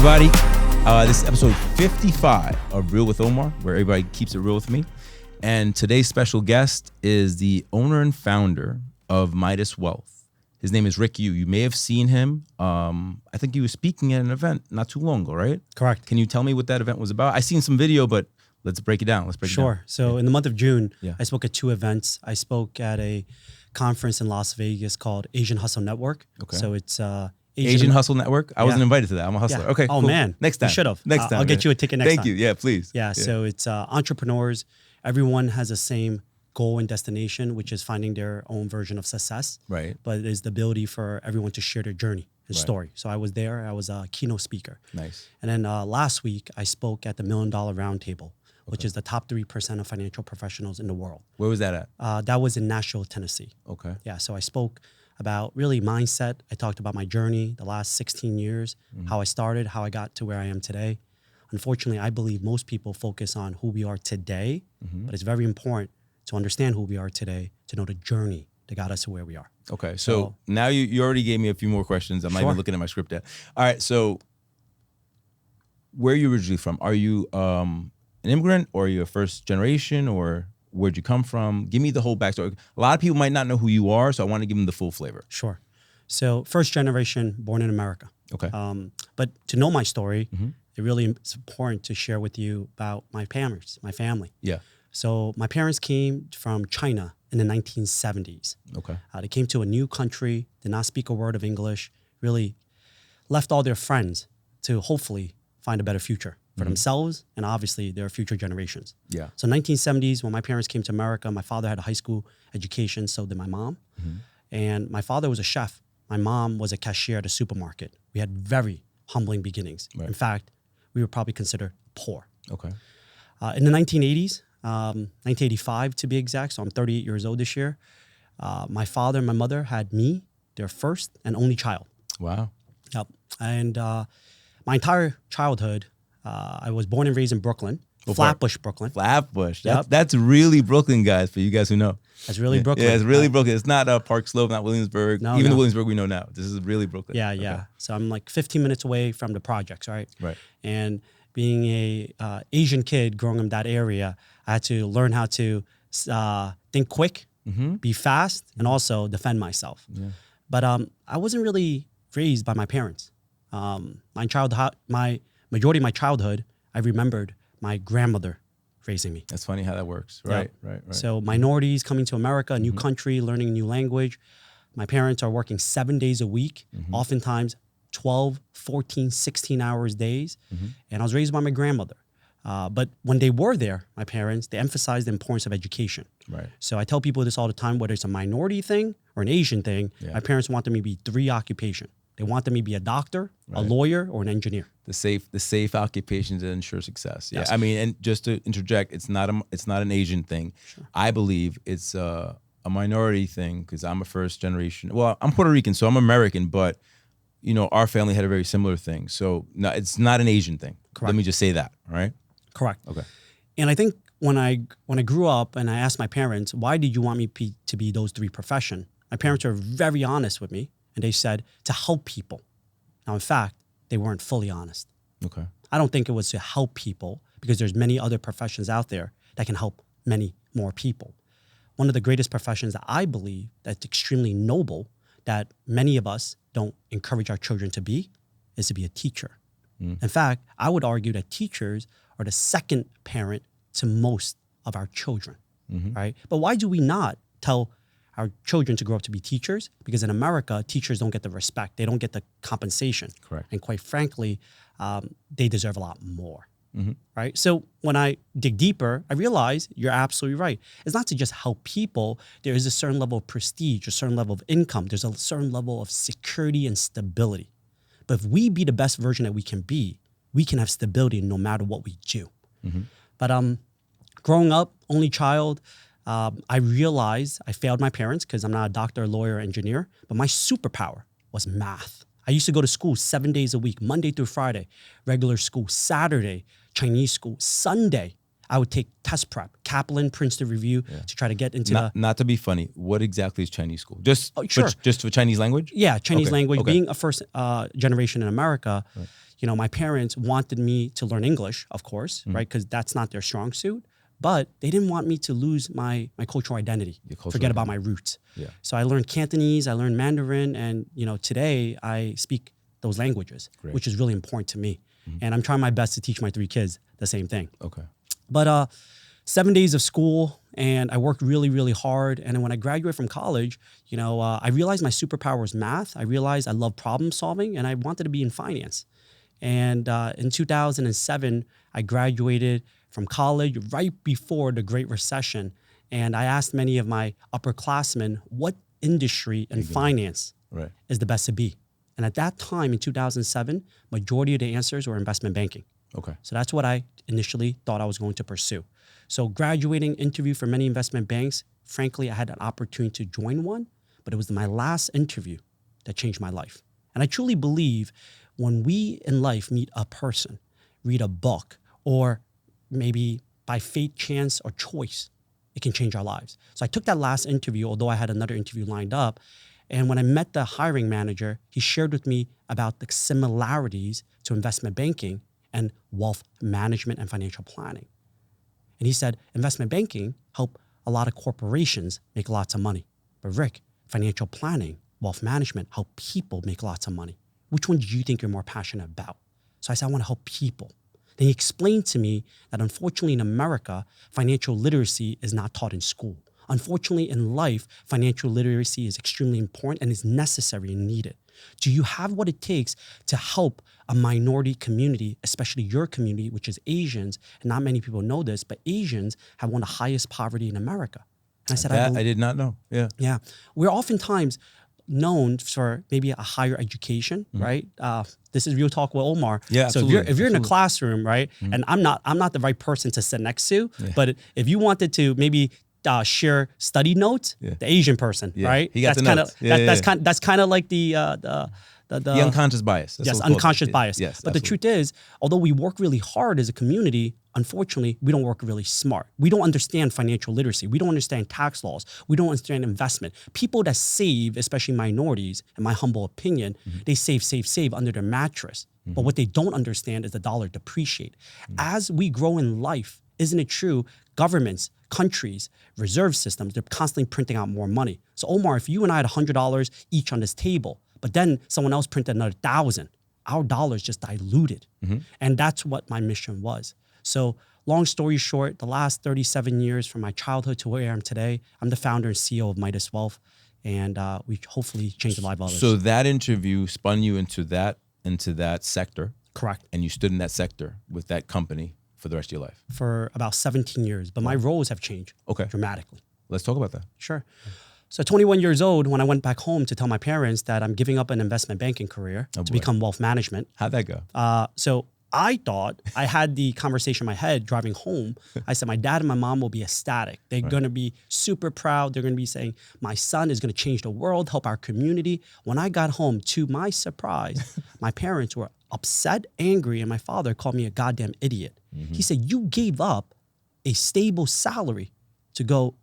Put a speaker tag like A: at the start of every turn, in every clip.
A: everybody. This is episode 55 of Real with Omar, where everybody keeps it real with me. And today's special guest is the owner and founder of Midas Wealth. His name is Rick Yu. You may have seen him. I think he was speaking at an event not too long ago, right?
B: Correct.
A: Can you tell me what that event was about? I seen some video, but let's break it down.
B: Sure. So in the month of June, I spoke at 2 events. I spoke at a conference in Las Vegas called Asian Hustle Network.
A: Okay.
B: So it's
A: Asian Hustle Network? I wasn't invited to that. I'm a hustler.
B: Yeah.
A: Okay,
B: Oh,
A: cool.
B: man.
A: Next time.
B: You should have.
A: Next time.
B: I'll get you a ticket next time.
A: Thank you. Yeah, please.
B: Yeah. So it's entrepreneurs. Everyone has the same goal and destination, which is finding their own version of success.
A: Right.
B: But it's the ability for everyone to share their journey and story. So I was there. I was a keynote speaker.
A: Nice.
B: And then last week, I spoke at the $1 Million Roundtable, which is the top 3% of financial professionals in the world.
A: Where was that at?
B: That was in Nashville, Tennessee.
A: Okay.
B: Yeah, so I spoke about really mindset. I talked about my journey, the last 16 years, how I started, how I got to where I am today. Unfortunately, I believe most people focus on who we are today, but it's very important to understand who we are today, to know the journey that got us to where we are.
A: Okay, so now you already gave me a few more questions. I'm not even looking at my script yet. All right, so where are you originally from? Are you an immigrant, or are you a first generation, or where'd you come from? Give me the whole backstory. A lot of people might not know who you are, so I want to give them the full flavor.
B: Sure. So first generation, born in America.
A: Okay.
B: But to know my story, it really is important to share with you about my parents, my family.
A: Yeah.
B: So my parents came from China in the 1970s.
A: Okay.
B: They came to a new country, did not speak a word of English, really left all their friends to hopefully find a better future for themselves and obviously their future generations.
A: Yeah.
B: So 1970s, when my parents came to America, my father had a high school education, so did my mom. And my father was a chef. My mom was a cashier at a supermarket. We had very humbling beginnings.
A: Right.
B: In fact, we were probably considered poor.
A: Okay.
B: In the 1980s, 1985 to be exact, so I'm 38 years old this year, my father and my mother had me, their first and only child.
A: Wow.
B: Yep. And my entire childhood, I was born and raised in Brooklyn, Flatbush, Brooklyn.
A: Flatbush. That's really Brooklyn, guys, for you guys who know.
B: That's really Brooklyn.
A: Yeah, it's really Brooklyn. It's not Park Slope, not Williamsburg.
B: No,
A: Even the Williamsburg we know now. This is really Brooklyn.
B: Yeah, yeah. So I'm like 15 minutes away from the projects, right?
A: Right.
B: And being a Asian kid growing up in that area, I had to learn how to think quick, be fast, and also defend myself. Yeah. But I wasn't really raised by my parents. My majority of my childhood, I remembered my grandmother raising me.
A: That's funny how that works. Right, right.
B: So minorities coming to America, a new country, learning a new language. My parents are working 7 days a week, oftentimes 12, 14, 16 hours days. And I was raised by my grandmother. But when they were there, my parents, they emphasized the importance of education.
A: Right.
B: So I tell people this all the time, whether it's a minority thing or an Asian thing, my parents wanted me to be 3 occupations. They wanted me to be a doctor, a lawyer, or an engineer. The
A: safe occupations that ensure success. Yeah. Yes. I mean, and just to interject, it's not an Asian thing. Sure. I believe it's a minority thing because I'm a first generation. Well, I'm Puerto Rican, so I'm American, but you know, our family had a very similar thing. So no, it's not an Asian thing. Correct. Let me just say that. All right.
B: Correct.
A: Okay.
B: And I think when I grew up and I asked my parents, why did you want me to be those 3 professions? My parents were very honest with me. And they said to help people. Now, in fact, they weren't fully honest.
A: Okay.
B: I don't think it was to help people because there's many other professions out there that can help many more people. One of the greatest professions that I believe that's extremely noble that many of us don't encourage our children to be is to be a teacher. In fact, I would argue that teachers are the second parent to most of our children, right? But why do we not tell our children to grow up to be teachers? Because in America, teachers don't get the respect. They don't get the compensation.
A: Correct.
B: And quite frankly, they deserve a lot more, right? So when I dig deeper, I realize you're absolutely right. It's not to just help people. There is a certain level of prestige, a certain level of income. There's a certain level of security and stability. But if we be the best version that we can be, we can have stability no matter what we do. But growing up, only child, I realized I failed my parents because I'm not a doctor, lawyer, engineer, but my superpower was math. I used to go to school 7 days a week, Monday through Friday, regular school, Saturday, Chinese school, Sunday. I would take test prep, Kaplan, Princeton Review to try to get into
A: Not to be funny, what exactly is Chinese school? Just for Chinese language?
B: Yeah, Chinese language.
A: Okay.
B: Being a first generation in America, my parents wanted me to learn English, of course, right? Because that's not their strong suit. But they didn't want me to lose my cultural identity, forget about my roots.
A: Yeah.
B: So I learned Cantonese, I learned Mandarin, and today I speak those languages, which is really important to me. And I'm trying my best to teach my 3 kids the same thing.
A: Okay.
B: But 7 days of school, and I worked really, really hard. And then when I graduated from college, I realized my superpower was math. I realized I love problem solving, and I wanted to be in finance. And in 2007, I graduated from college right before the Great Recession. And I asked many of my upperclassmen, what industry in finance is the best to be? And at that time in 2007, majority of the answers were investment banking.
A: Okay.
B: So that's what I initially thought I was going to pursue. So graduating, interview for many investment banks. Frankly, I had an opportunity to join one, but it was my last interview that changed my life. And I truly believe when we in life meet a person, read a book, or maybe by fate, chance, or choice, it can change our lives. So I took that last interview, although I had another interview lined up. And when I met the hiring manager, he shared with me about the similarities to investment banking and wealth management and financial planning. And he said, investment banking help a lot of corporations make lots of money. But Rick, financial planning, wealth management help people make lots of money. Which one do you think you're more passionate about? So I said, I want to help people. Then he explained to me that unfortunately in America, financial literacy is not taught in school. Unfortunately in life, financial literacy is extremely important and is necessary and needed. Do you have what it takes to help a minority community, especially your community, which is Asians? And not many people know this, but Asians have one of the highest poverty in America. And I said,
A: I did not know. Yeah.
B: Yeah. We're oftentimes known for maybe a higher education, right? This is real talk with Omar.
A: Yeah,
B: so if you're in a classroom, right, and I'm not the right person to sit next to, but if you wanted to maybe share study notes, the Asian person, right?
A: He got
B: that's
A: the notes.
B: That's kind of like the
A: unconscious bias.
B: Yes, unconscious bias.
A: Yes,
B: but the truth is, although we work really hard as a community, unfortunately, we don't work really smart. We don't understand financial literacy. We don't understand tax laws. We don't understand investment. People that save, especially minorities, in my humble opinion, they save under their mattress. But what they don't understand is the dollar depreciate. As we grow in life, isn't it true? Governments, countries, reserve systems, they're constantly printing out more money. So Omar, if you and I had $100 each on this table, but then someone else printed another 1,000, our dollars just diluted. And that's what my mission was. So long story short, the last 37 years from my childhood to where I am today, I'm the founder and CEO of Midas Wealth. And we hopefully change the life of others.
A: So that interview spun you into that sector.
B: Correct.
A: And you stood in that sector with that company for the rest of your life.
B: For about 17 years. But my roles have changed dramatically.
A: Let's talk about that.
B: Sure. So 21 years old, when I went back home to tell my parents that I'm giving up an investment banking career to become wealth management.
A: How'd that go?
B: So I thought, I had the conversation in my head driving home. I said, my dad and my mom will be ecstatic. They're going to be super proud. They're going to be saying, my son is going to change the world, help our community. When I got home, to my surprise, my parents were upset, angry, and my father called me a goddamn idiot. He said, you gave up a stable salary to go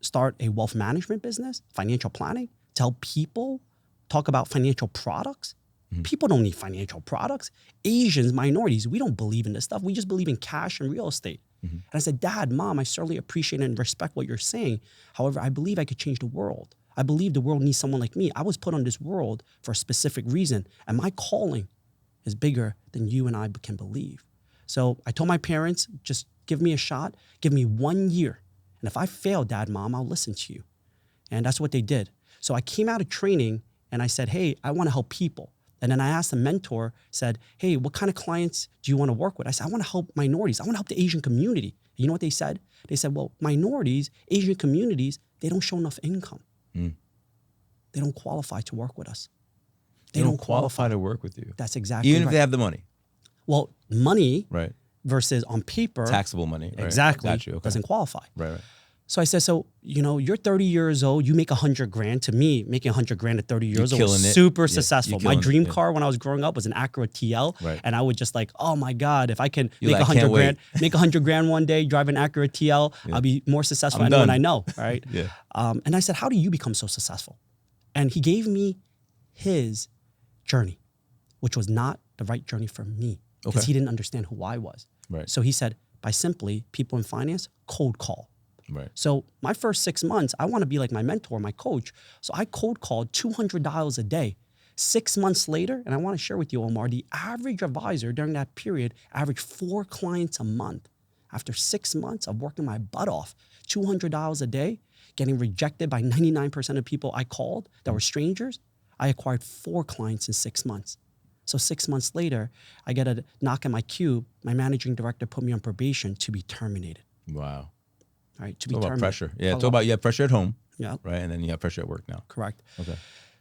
B: start a wealth management business, financial planning, to help people talk about financial products. People don't need financial products. Asians, minorities, we don't believe in this stuff. We just believe in cash and real estate. And I said, Dad, Mom, I certainly appreciate and respect what you're saying. However, I believe I could change the world. I believe the world needs someone like me. I was put on this world for a specific reason. And my calling is bigger than you and I can believe. So I told my parents, just give me a shot. Give me 1 year. And if I fail, Dad, Mom, I'll listen to you. And that's what they did. So I came out of training and I said, hey, I want to help people. And then I asked a mentor, said, hey, what kind of clients do you want to work with? I said, I want to help minorities. I want to help the Asian community. You know what they said? They said, well, minorities, Asian communities, they don't show enough income. They don't qualify to work with us.
A: They don't qualify to work with you.
B: That's exactly
A: Even
B: right.
A: if they have the money.
B: Well, money
A: Right.
B: versus on paper.
A: Taxable money. Right.
B: Exactly.
A: Got you. Okay.
B: Doesn't qualify.
A: Right.
B: So I said, so, you're 30 years old, you make 100 grand. To me, making 100 grand at 30 years old was super successful. My dream car when I was growing up was an Acura TL.
A: Right.
B: And I would just like, oh my God, if I can
A: You're
B: make
A: like,
B: 100
A: can't
B: grand,
A: wait.
B: make 100 grand one day, drive an Acura TL, I'll be more successful than anyone I know, right?
A: Yeah.
B: And I said, how do you become so successful? And he gave me his journey, which was not the right journey for me because
A: Okay.
B: he didn't understand who I was.
A: Right.
B: So he said, by simply people in finance, cold call.
A: Right.
B: So my first 6 months, I want to be like my mentor, my coach. So I cold called $200 a day. 6 months later, and I want to share with you, Omar, the average advisor during that period averaged 4 clients a month. After 6 months of working my butt off, $200 a day, getting rejected by 99% of people I called that were strangers, I acquired 4 clients in 6 months. So 6 months later, I get a knock at my cube. My managing director put me on probation to be terminated.
A: Wow.
B: Right, to
A: It's
B: be
A: all about
B: terminated.
A: pressure. Yeah, it's all about you have pressure at home,
B: Yeah,
A: right? And then you have pressure at work now.
B: correct.
A: Okay.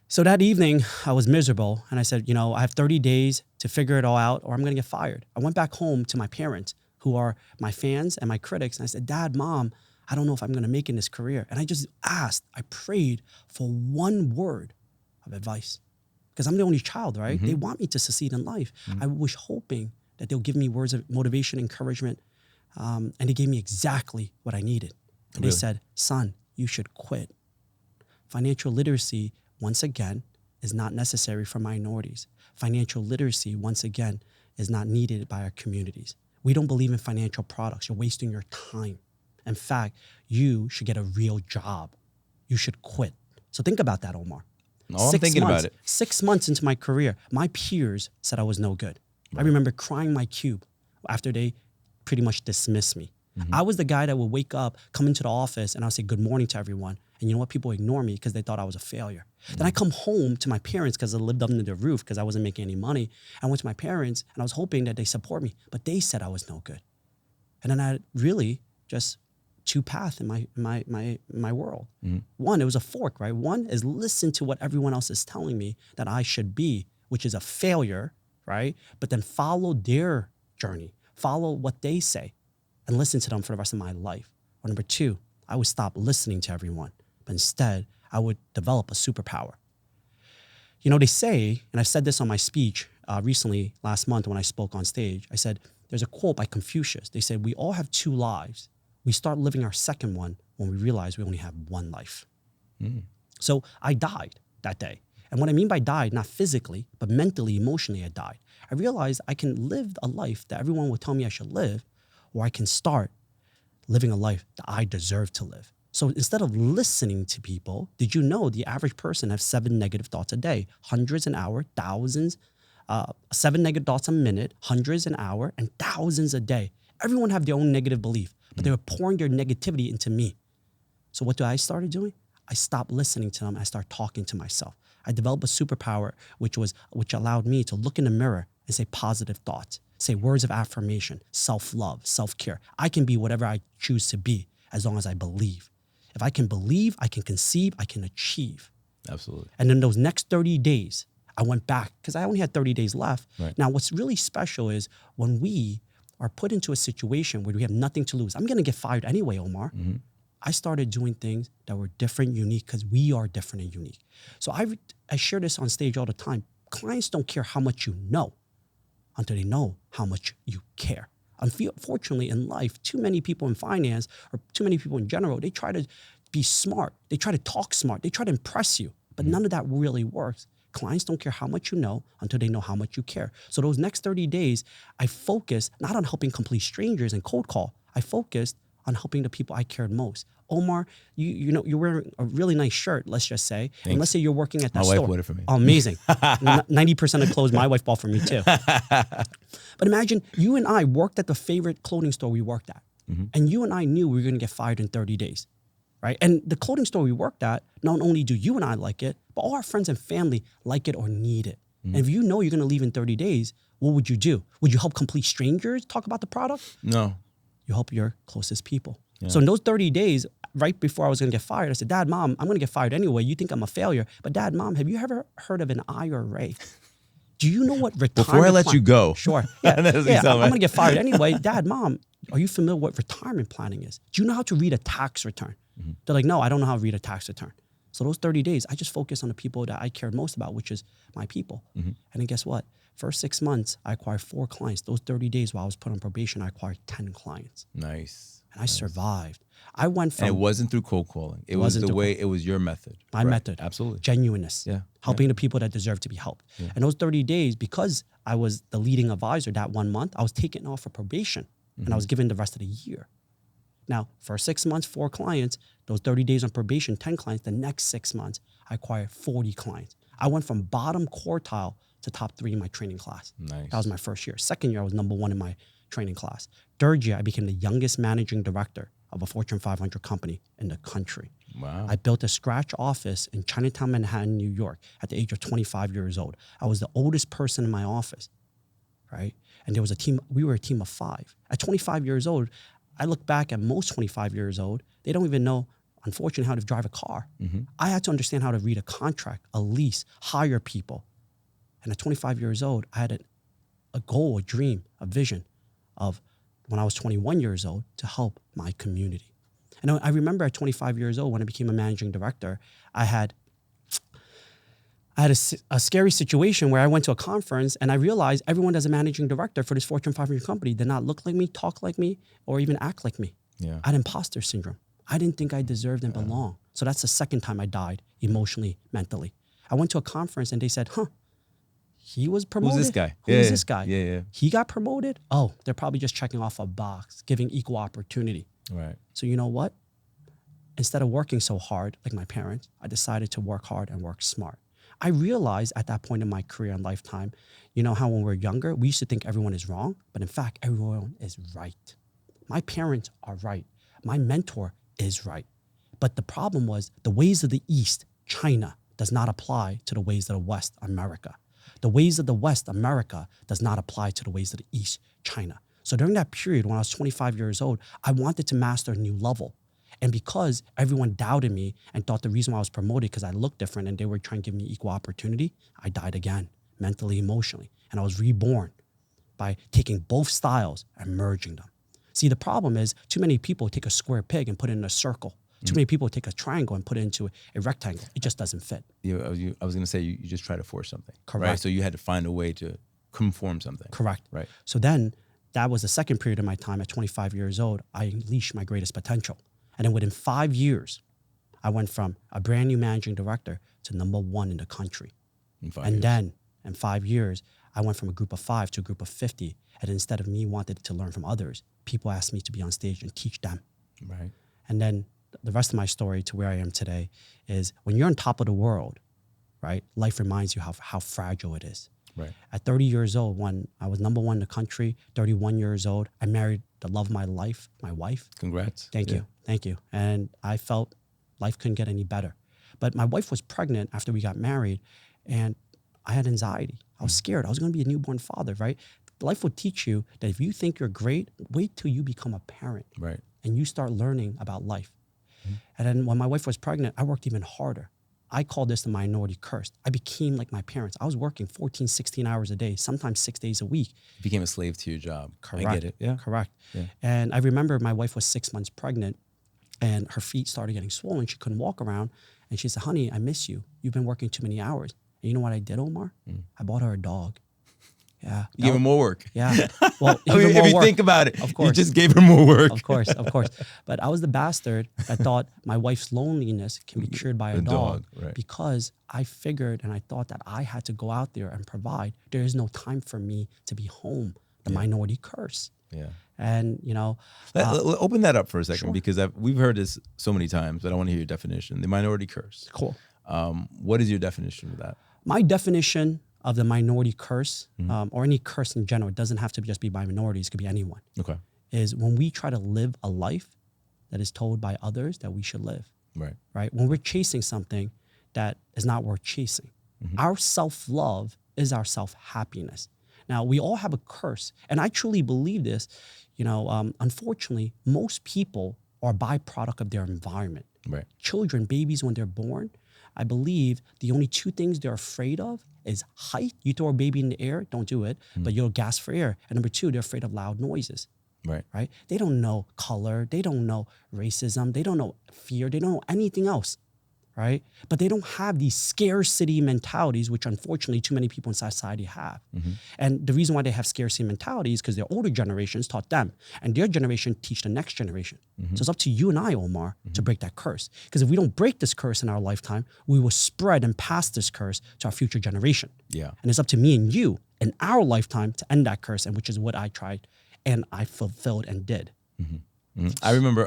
B: So that evening, I was miserable. And I said, I have 30 days to figure it all out or I'm going to get fired. I went back home to my parents, who are my fans and my critics. And I said, Dad, Mom, I don't know if I'm going to make it in this career. And I just I prayed for one word of advice. Because I'm the only child, right? They want me to succeed in life. I was hoping that they'll give me words of motivation, encouragement. And they gave me exactly what I needed. And they said, son, you should quit. Financial literacy, once again, is not necessary for minorities. Financial literacy, once again, is not needed by our communities. We don't believe in financial products. You're wasting your time. In fact, you should get a real job. You should quit. So think about that, Omar.
A: No, I'm thinking about it.
B: 6 months into my career, my peers said I was no good. Right. I remember crying my cube after they pretty much dismissed me. I was the guy that would wake up, come into the office, and I'll say good morning to everyone. And you know what? People ignore me because they thought I was a failure. Then I come home to my parents because I lived under their roof because I wasn't making any money. I went to my parents and I was hoping that they support me, but they said I was no good. And then I really just two paths in my world. One, it was a fork, right? One is listen to what everyone else is telling me that I should be, which is a failure, right? But then follow their journey, follow what they say, and listen to them for the rest of my life. Or number two, I would stop listening to everyone, but instead I would develop a superpower. They say, and I said this on my speech recently last month when I spoke on stage, I said, there's a quote by Confucius. They said, we all have 2 lives. We start living our second one when we realize we only have 1 life. So I died that day. And what I mean by died, not physically, but mentally, emotionally, I died. I realized I can live a life that everyone would tell me I should live, or I can start living a life that I deserve to live. So instead of listening to people, did you know the average person has 7 negative thoughts a day, hundreds an hour, thousands, 7 negative thoughts a minute, hundreds an hour, and thousands a day. Everyone have their own negative belief, but they were pouring their negativity into me. So what I started doing? I stopped listening to them. I started talking to myself. I developed a superpower, which allowed me to look in the mirror and say positive thoughts, say words of affirmation, self-love, self-care. I can be whatever I choose to be as long as I believe. If I can believe, I can conceive, I can achieve.
A: Absolutely.
B: And then those next 30 days, I went back because I only had 30 days left.
A: Right.
B: Now, what's really special is when we are put into a situation where we have nothing to lose. I'm going to get fired anyway, Omar. I started doing things that were different, unique, because we are different and unique. So I share this on stage all the time. Clients don't care how much you know until they know how much you care. Unfortunately, in life, too many people in finance or too many people in general, they try to be smart. They try to talk smart. They try to impress you, but none of that really works. Clients don't care how much you know until they know how much you care. So those next 30 days, I focused not on helping complete strangers and cold call. I focused on helping the people I cared most. Omar, you're wearing a really nice shirt, let's just say.
A: Thanks.
B: And let's say you're working at that
A: My
B: store.
A: wife bought it for me.
B: Oh, amazing. 90% of clothes my wife bought for me too. But imagine you and I worked at the favorite clothing store we worked at. And you and I knew we were going to get fired in 30 days. Right? And the clothing store we worked at, not only do you and I like it, but all our friends and family like it or need it. And if you know you're going to leave in 30 days, what would you do? Would you help complete strangers talk about the product?
A: No.
B: You help your closest people.
A: Yeah.
B: So in those 30 days, right before I was going to get fired, I said, Dad, Mom, I'm going to get fired anyway. You think I'm a failure. But Dad, Mom, have you ever heard of an IRA? Do you know what retirement
A: Before I let you go.
B: Sure. Yeah, I'm going to get fired anyway. Dad, Mom, are you familiar with what retirement planning is? Do you know how to read a tax return? They're like, no, I don't know how to read a tax return. So those 30 days, I just focused on the people that I cared most about, which is my people. And then guess what? First 6 months, I acquired 4 clients. Those 30 days while I was put on probation, I acquired 10 clients.
A: Nice.
B: And I survived. I went from...
A: And it wasn't through cold calling. It was the way, it was your method.
B: My method.
A: Absolutely.
B: Genuineness.
A: Yeah.
B: Helping the people that deserve to be helped.
A: Yeah.
B: And those 30 days, because I was the leading advisor that 1 month, I was taken off for probation. And I was given the rest of the year. Now, for 6 months, 4 clients, those 30 days on probation, 10 clients, the next 6 months, I acquired 40 clients. I went from bottom quartile to top 3 in my training class.
A: Nice.
B: That was my first year. Second year, I was number 1 in my training class. Third year, I became the youngest managing director of a Fortune 500 company in the country.
A: Wow.
B: I built a scratch office in Chinatown, Manhattan, New York at the age of 25 years old. I was the oldest person in my office, right? And there was a team, we were a team of 5. At 25 years old, I look back at most 25 years old, they don't even know, unfortunately, how to drive a car. I had to understand how to read a contract, a lease, hire people. And at 25 years old, I had a goal, a dream, a vision of when I was 21 years old to help my community. And I remember at 25 years old when I became a managing director, I had a scary situation where I went to a conference and I realized everyone that's a managing director for this Fortune 500 company did not look like me, talk like me, or even act like me.
A: Yeah.
B: I had imposter syndrome. I didn't think I deserved and belonged. So that's the second time I died emotionally, mentally. I went to a conference and they said, he was promoted.
A: Who's this guy?
B: Who's this guy?
A: Yeah.
B: He got promoted? Oh, they're probably just checking off a box, giving equal opportunity.
A: Right.
B: So you know what? Instead of working so hard like my parents, I decided to work hard and work smart. I realized at that point in my career and lifetime, you know how when we're younger, we used to think everyone is wrong, but in fact, everyone is right. My parents are right. My mentor is right. But the problem was the ways of the East, China, does not apply to the ways of the West, America. The ways of the West, America, does not apply to the ways of the East, China. So during that period, when I was 25 years old, I wanted to master a new level. And because everyone doubted me and thought the reason why I was promoted because I looked different and they were trying to give me equal opportunity, I died again, mentally, emotionally. And I was reborn by taking both styles and merging them. See, the problem is too many people take a square peg and put it in a circle. Too many people take a triangle and put it into a rectangle. It just doesn't fit.
A: I was going to say, you just try to force something.
B: Correct.
A: Right? So you had to find a way to conform something.
B: Correct.
A: Right.
B: So then that was the second period of my time at 25 years old. I unleashed my greatest potential. And then within 5 years, I went from a brand new managing director to number 1 in the country. Then in 5 years, I went from a group of 5 to a group of 50. And instead of me wanting to learn from others, people asked me to be on stage and teach them.
A: Right.
B: And then the rest of my story to where I am today is when you're on top of the world, right? Life reminds you how fragile it is.
A: Right.
B: At 30 years old, when I was number 1 in the country, 31 years old, I married the love of my life, my wife.
A: Congrats.
B: Thank you. And I felt life couldn't get any better. But my wife was pregnant after we got married, and I had anxiety. I was scared. I was going to be a newborn father, right? Life will teach you that if you think you're great, wait till you become a parent.
A: Right.
B: And you start learning about life. And then when my wife was pregnant, I worked even harder. I call this the minority curse. I became like my parents. I was working 14, 16 hours a day, sometimes 6 days a week.
A: You became a slave to your job.
B: Correct.
A: I get it. Yeah.
B: Correct.
A: Yeah.
B: And I remember my wife was 6 months pregnant and her feet started getting swollen. She couldn't walk around. And she said, honey, I miss you. You've been working too many hours. And you know what I did, Omar? I bought her a dog. Yeah.
A: You gave her more work.
B: Yeah. Well,
A: I mean, if you think about it,
B: of course.
A: You just gave her more work.
B: Of course. But I was the bastard that thought my wife's loneliness can be cured by a dog.
A: Right.
B: Because I figured and I thought that I had to go out there and provide. There is no time for me to be home. The minority curse.
A: Yeah.
B: And,
A: open that up for a second,
B: sure.
A: because we've heard this so many times, but I want to hear your definition. The minority curse.
B: Cool.
A: What is your definition of that?
B: My definition of the minority curse, or any curse in general, it doesn't have to just be by minorities, it could be anyone,
A: Okay.
B: is when we try to live a life that is told by others that we should live,
A: Right.
B: When we're chasing something that is not worth chasing. Our self-love is our self-happiness. Now, we all have a curse, and I truly believe this. Unfortunately, most people are a byproduct of their environment.
A: Right.
B: Children, babies, when they're born, I believe the only 2 things they're afraid of is height. You throw a baby in the air, don't do it, but you'll gasp for air. And number 2, they're afraid of loud noises. Right? They don't know color. They don't know racism. They don't know fear. They don't know anything else. right? But they don't have these scarcity mentalities, which unfortunately too many people in society have. And the reason why they have scarcity mentality is because their older generations taught them, and their generation teach the next generation. So it's up to you and I, Omar, to break that curse. Because if we don't break this curse in our lifetime, we will spread and pass this curse to our future generation.
A: Yeah.
B: And it's up to me and you in our lifetime to end that curse, and which is what I tried and I fulfilled and did.
A: I remember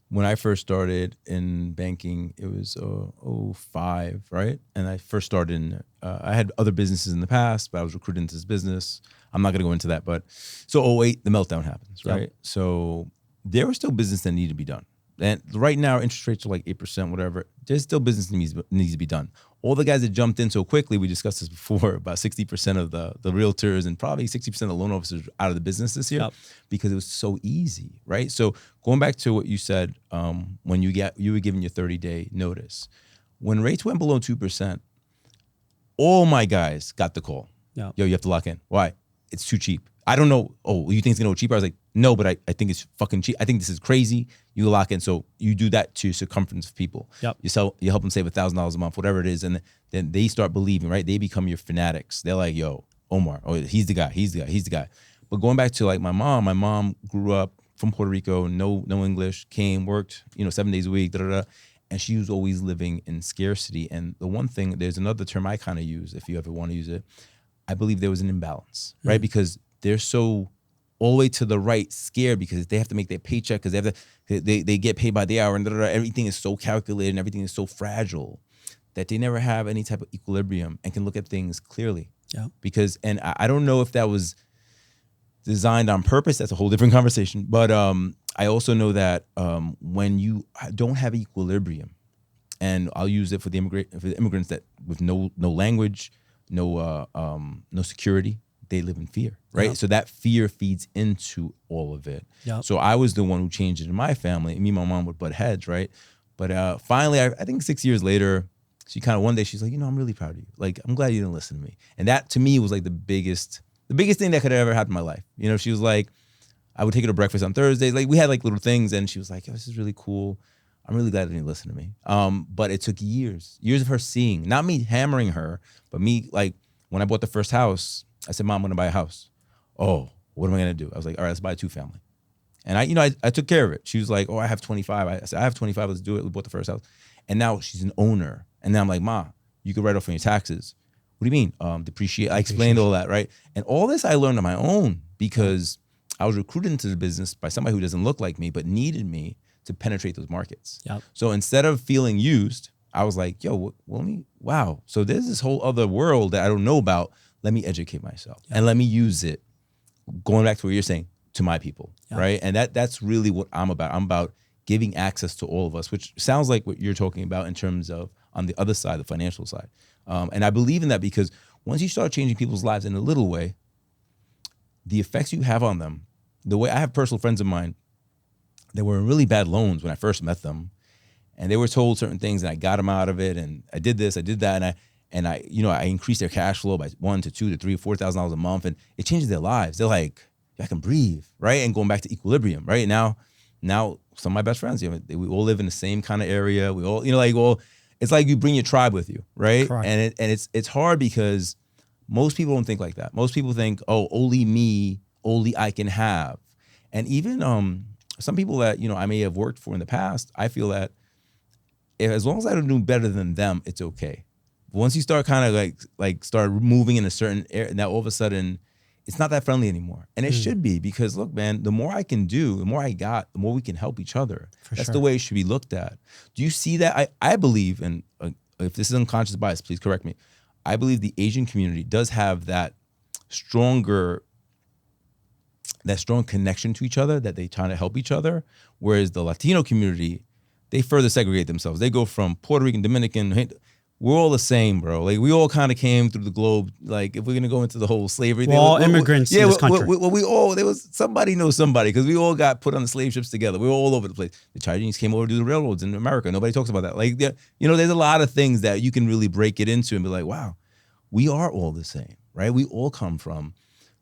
A: when I first started in banking, it was 05, right? And I first started in, I had other businesses in the past, but I was recruited into this business. I'm not going to go into that, but so 08, the meltdown happens, right?
B: Yep.
A: So there was still business that needed to be done. And right now, interest rates are like 8%, whatever. There's still business that needs to be done. All the guys that jumped in so quickly, we discussed this before, about 60% of the realtors and probably 60% of the loan officers out of the business this year because it was so easy, right? So going back to what you said, when you were given your 30-day notice, when rates went below 2%, all my guys got the call.
B: Yep.
A: Yo, you have to lock in. Why? It's too cheap. I don't know. Oh, you think it's gonna go cheaper? I was like, no, but I think it's fucking cheap. I think this is crazy. You lock in. So you do that to circumference of people.
B: Yep.
A: You help them save $1,000 a month, whatever it is. And then they start believing, right? They become your fanatics. They're like, yo, Omar, oh, he's the guy. But going back to like my mom grew up from Puerto Rico, no English, came, worked, 7 days a week, and she was always living in scarcity. And the one thing, there's another term I kind of use, if you ever want to use it, I believe there was an imbalance, right? Because they're so all the way to the right scared because they have to make their paycheck because they get paid by the hour and everything is so calculated and everything is so fragile that they never have any type of equilibrium and can look at things clearly.
B: Yeah.
A: Because, and I don't know if that was designed on purpose, that's a whole different conversation. But I also know that when you don't have equilibrium, and I'll use it for the immigrants that with no language, no security, they live in fear, right?
B: Yep.
A: So that fear feeds into all of it.
B: Yep.
A: So I was the one who changed it in my family. Me and my mom would butt heads, right? But finally, I think 6 years later, she kind of one day she's like, I'm really proud of you. Like, I'm glad you didn't listen to me. And that to me was like the biggest thing that could have ever happened in my life. She was like, I would take her to breakfast on Thursdays. Like we had like little things, and she was like, yo, this is really cool. I'm really glad you didn't listen to me. But it took years of her seeing, not me hammering her, but me like when I bought the first house, I said, Mom, I'm gonna buy a house. Oh, what am I gonna do? I was like, all right, let's buy a 2-family. And I took care of it. She was like, oh, I have 25. I said, I have 25, let's do it. We bought the first house. And now she's an owner. And now I'm like, Ma, you could write off on your taxes. What do you mean? Depreciate. I explained all that, right? And all this I learned on my own because I was recruited into the business by somebody who doesn't look like me, but needed me to penetrate those markets.
B: Yep.
A: So instead of feeling used, I was like, yo, wow. So there's this whole other world that I don't know about. Let me educate myself and let me use it. Going back to what you're saying, to my people, right? And that's really what I'm about. I'm about giving access to all of us, which sounds like what you're talking about in terms of on the other side, the financial side. And I believe in that because once you start changing people's lives in a little way, the effects you have on them, the way I have personal friends of mine that were in really bad loans when I first met them, and they were told certain things and I got them out of it and I did this, I did that, and I increased their cash flow by $1,000 to $2,000 to $3,000 or $4,000 a month, and it changes their lives. They're like, I can breathe, right? And going back to equilibrium, right? Now some of my best friends, we all live in the same kind of area. We all, it's like you bring your tribe with you, right?
B: Correct.
A: And it's hard because most people don't think like that. Most people think, oh, only me, only I can have. And even some people that I may have worked for in the past, I feel that as long as I don't do better than them, it's okay. But once you start kind of like start moving in a certain area, now all of a sudden it's not that friendly anymore. And it should be because look, man, the more I can do, the more I got, the more we can help each other. That's the way it should be looked at. Do you see that? I believe, and if this is unconscious bias, please correct me. I believe the Asian community does have that strong connection to each other, that they try to help each other. Whereas the Latino community, they further segregate themselves. They go from Puerto Rican, Dominican, we're all the same, bro. Like we all kind of came through the globe. Like if we're gonna go into the whole slavery,
B: we're all immigrants to this country.
A: There was somebody knows somebody because we all got put on the slave ships together. We were all over the place. The Chinese came over to do the railroads in America. Nobody talks about that. Like there's a lot of things that you can really break it into and be like, wow, we are all the same, right? We all come from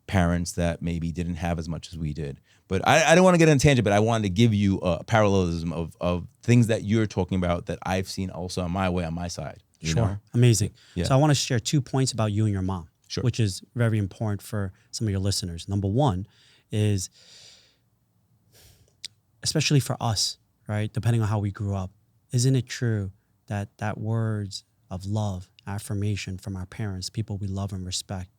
A: parents that maybe didn't have as much as we did, But I don't want to get on a tangent, but I wanted to give you a parallelism of things that you're talking about that I've seen also on my way, on my side. You know?
B: Amazing.
A: Yeah.
B: So I want to share 2 points about you and your mom,
A: Sure.
B: which is very important for some of your listeners. Number one is, especially for us, right, depending on how we grew up, isn't it true that words of love, affirmation from our parents, people we love and respect,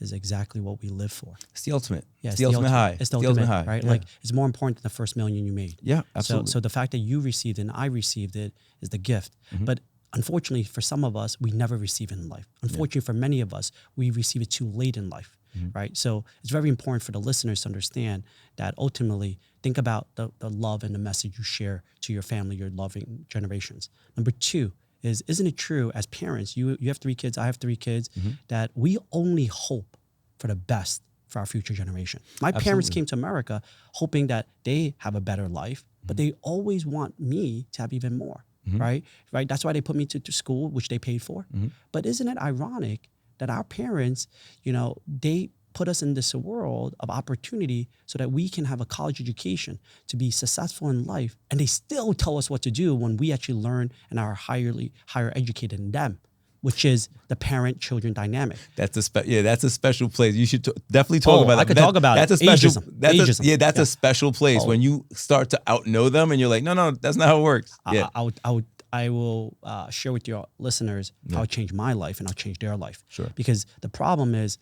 B: is exactly what we live for?
A: It's the ultimate.
B: Yeah,
A: it's the ultimate high.
B: It's the ultimate high, right?
A: Yeah.
B: Like, it's more important than the first million you made.
A: Yeah, absolutely.
B: So the fact that you received it and I received it is the gift. But unfortunately, for some of us, we never receive it in life. Unfortunately, for many of us, we receive it too late in life, right? So it's very important for the listeners to understand that ultimately, think about the love and the message you share to your family, your loving generations. Number two is, isn't it true as parents, you have 3 kids, I have 3 kids, that we only hope for the best for our future generation? My parents came to America hoping that they have a better life, but they always want me to have even more. Right? That's why they put me to school, which they paid for. But isn't it ironic that our parents, they put us in this world of opportunity so that we can have a college education to be successful in life, and they still tell us what to do when we actually learn and are higher educated than them, which is the parent-children dynamic.
A: That's a special place. You should definitely talk about that.
B: I could talk about
A: that's
B: it.
A: A special,
B: Ageism.
A: That's a special place when you start to outknow them and you're like, no, that's not how it works. Yeah.
B: I will share with your listeners how it changed my life and how it changed their life.
A: Sure.
B: Because the problem is,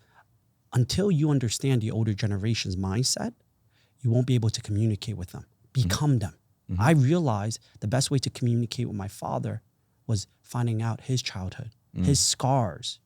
B: until you understand the older generation's mindset, you won't be able to communicate with them, become them. I realized the best way to communicate with my father was finding out his childhood, his scars.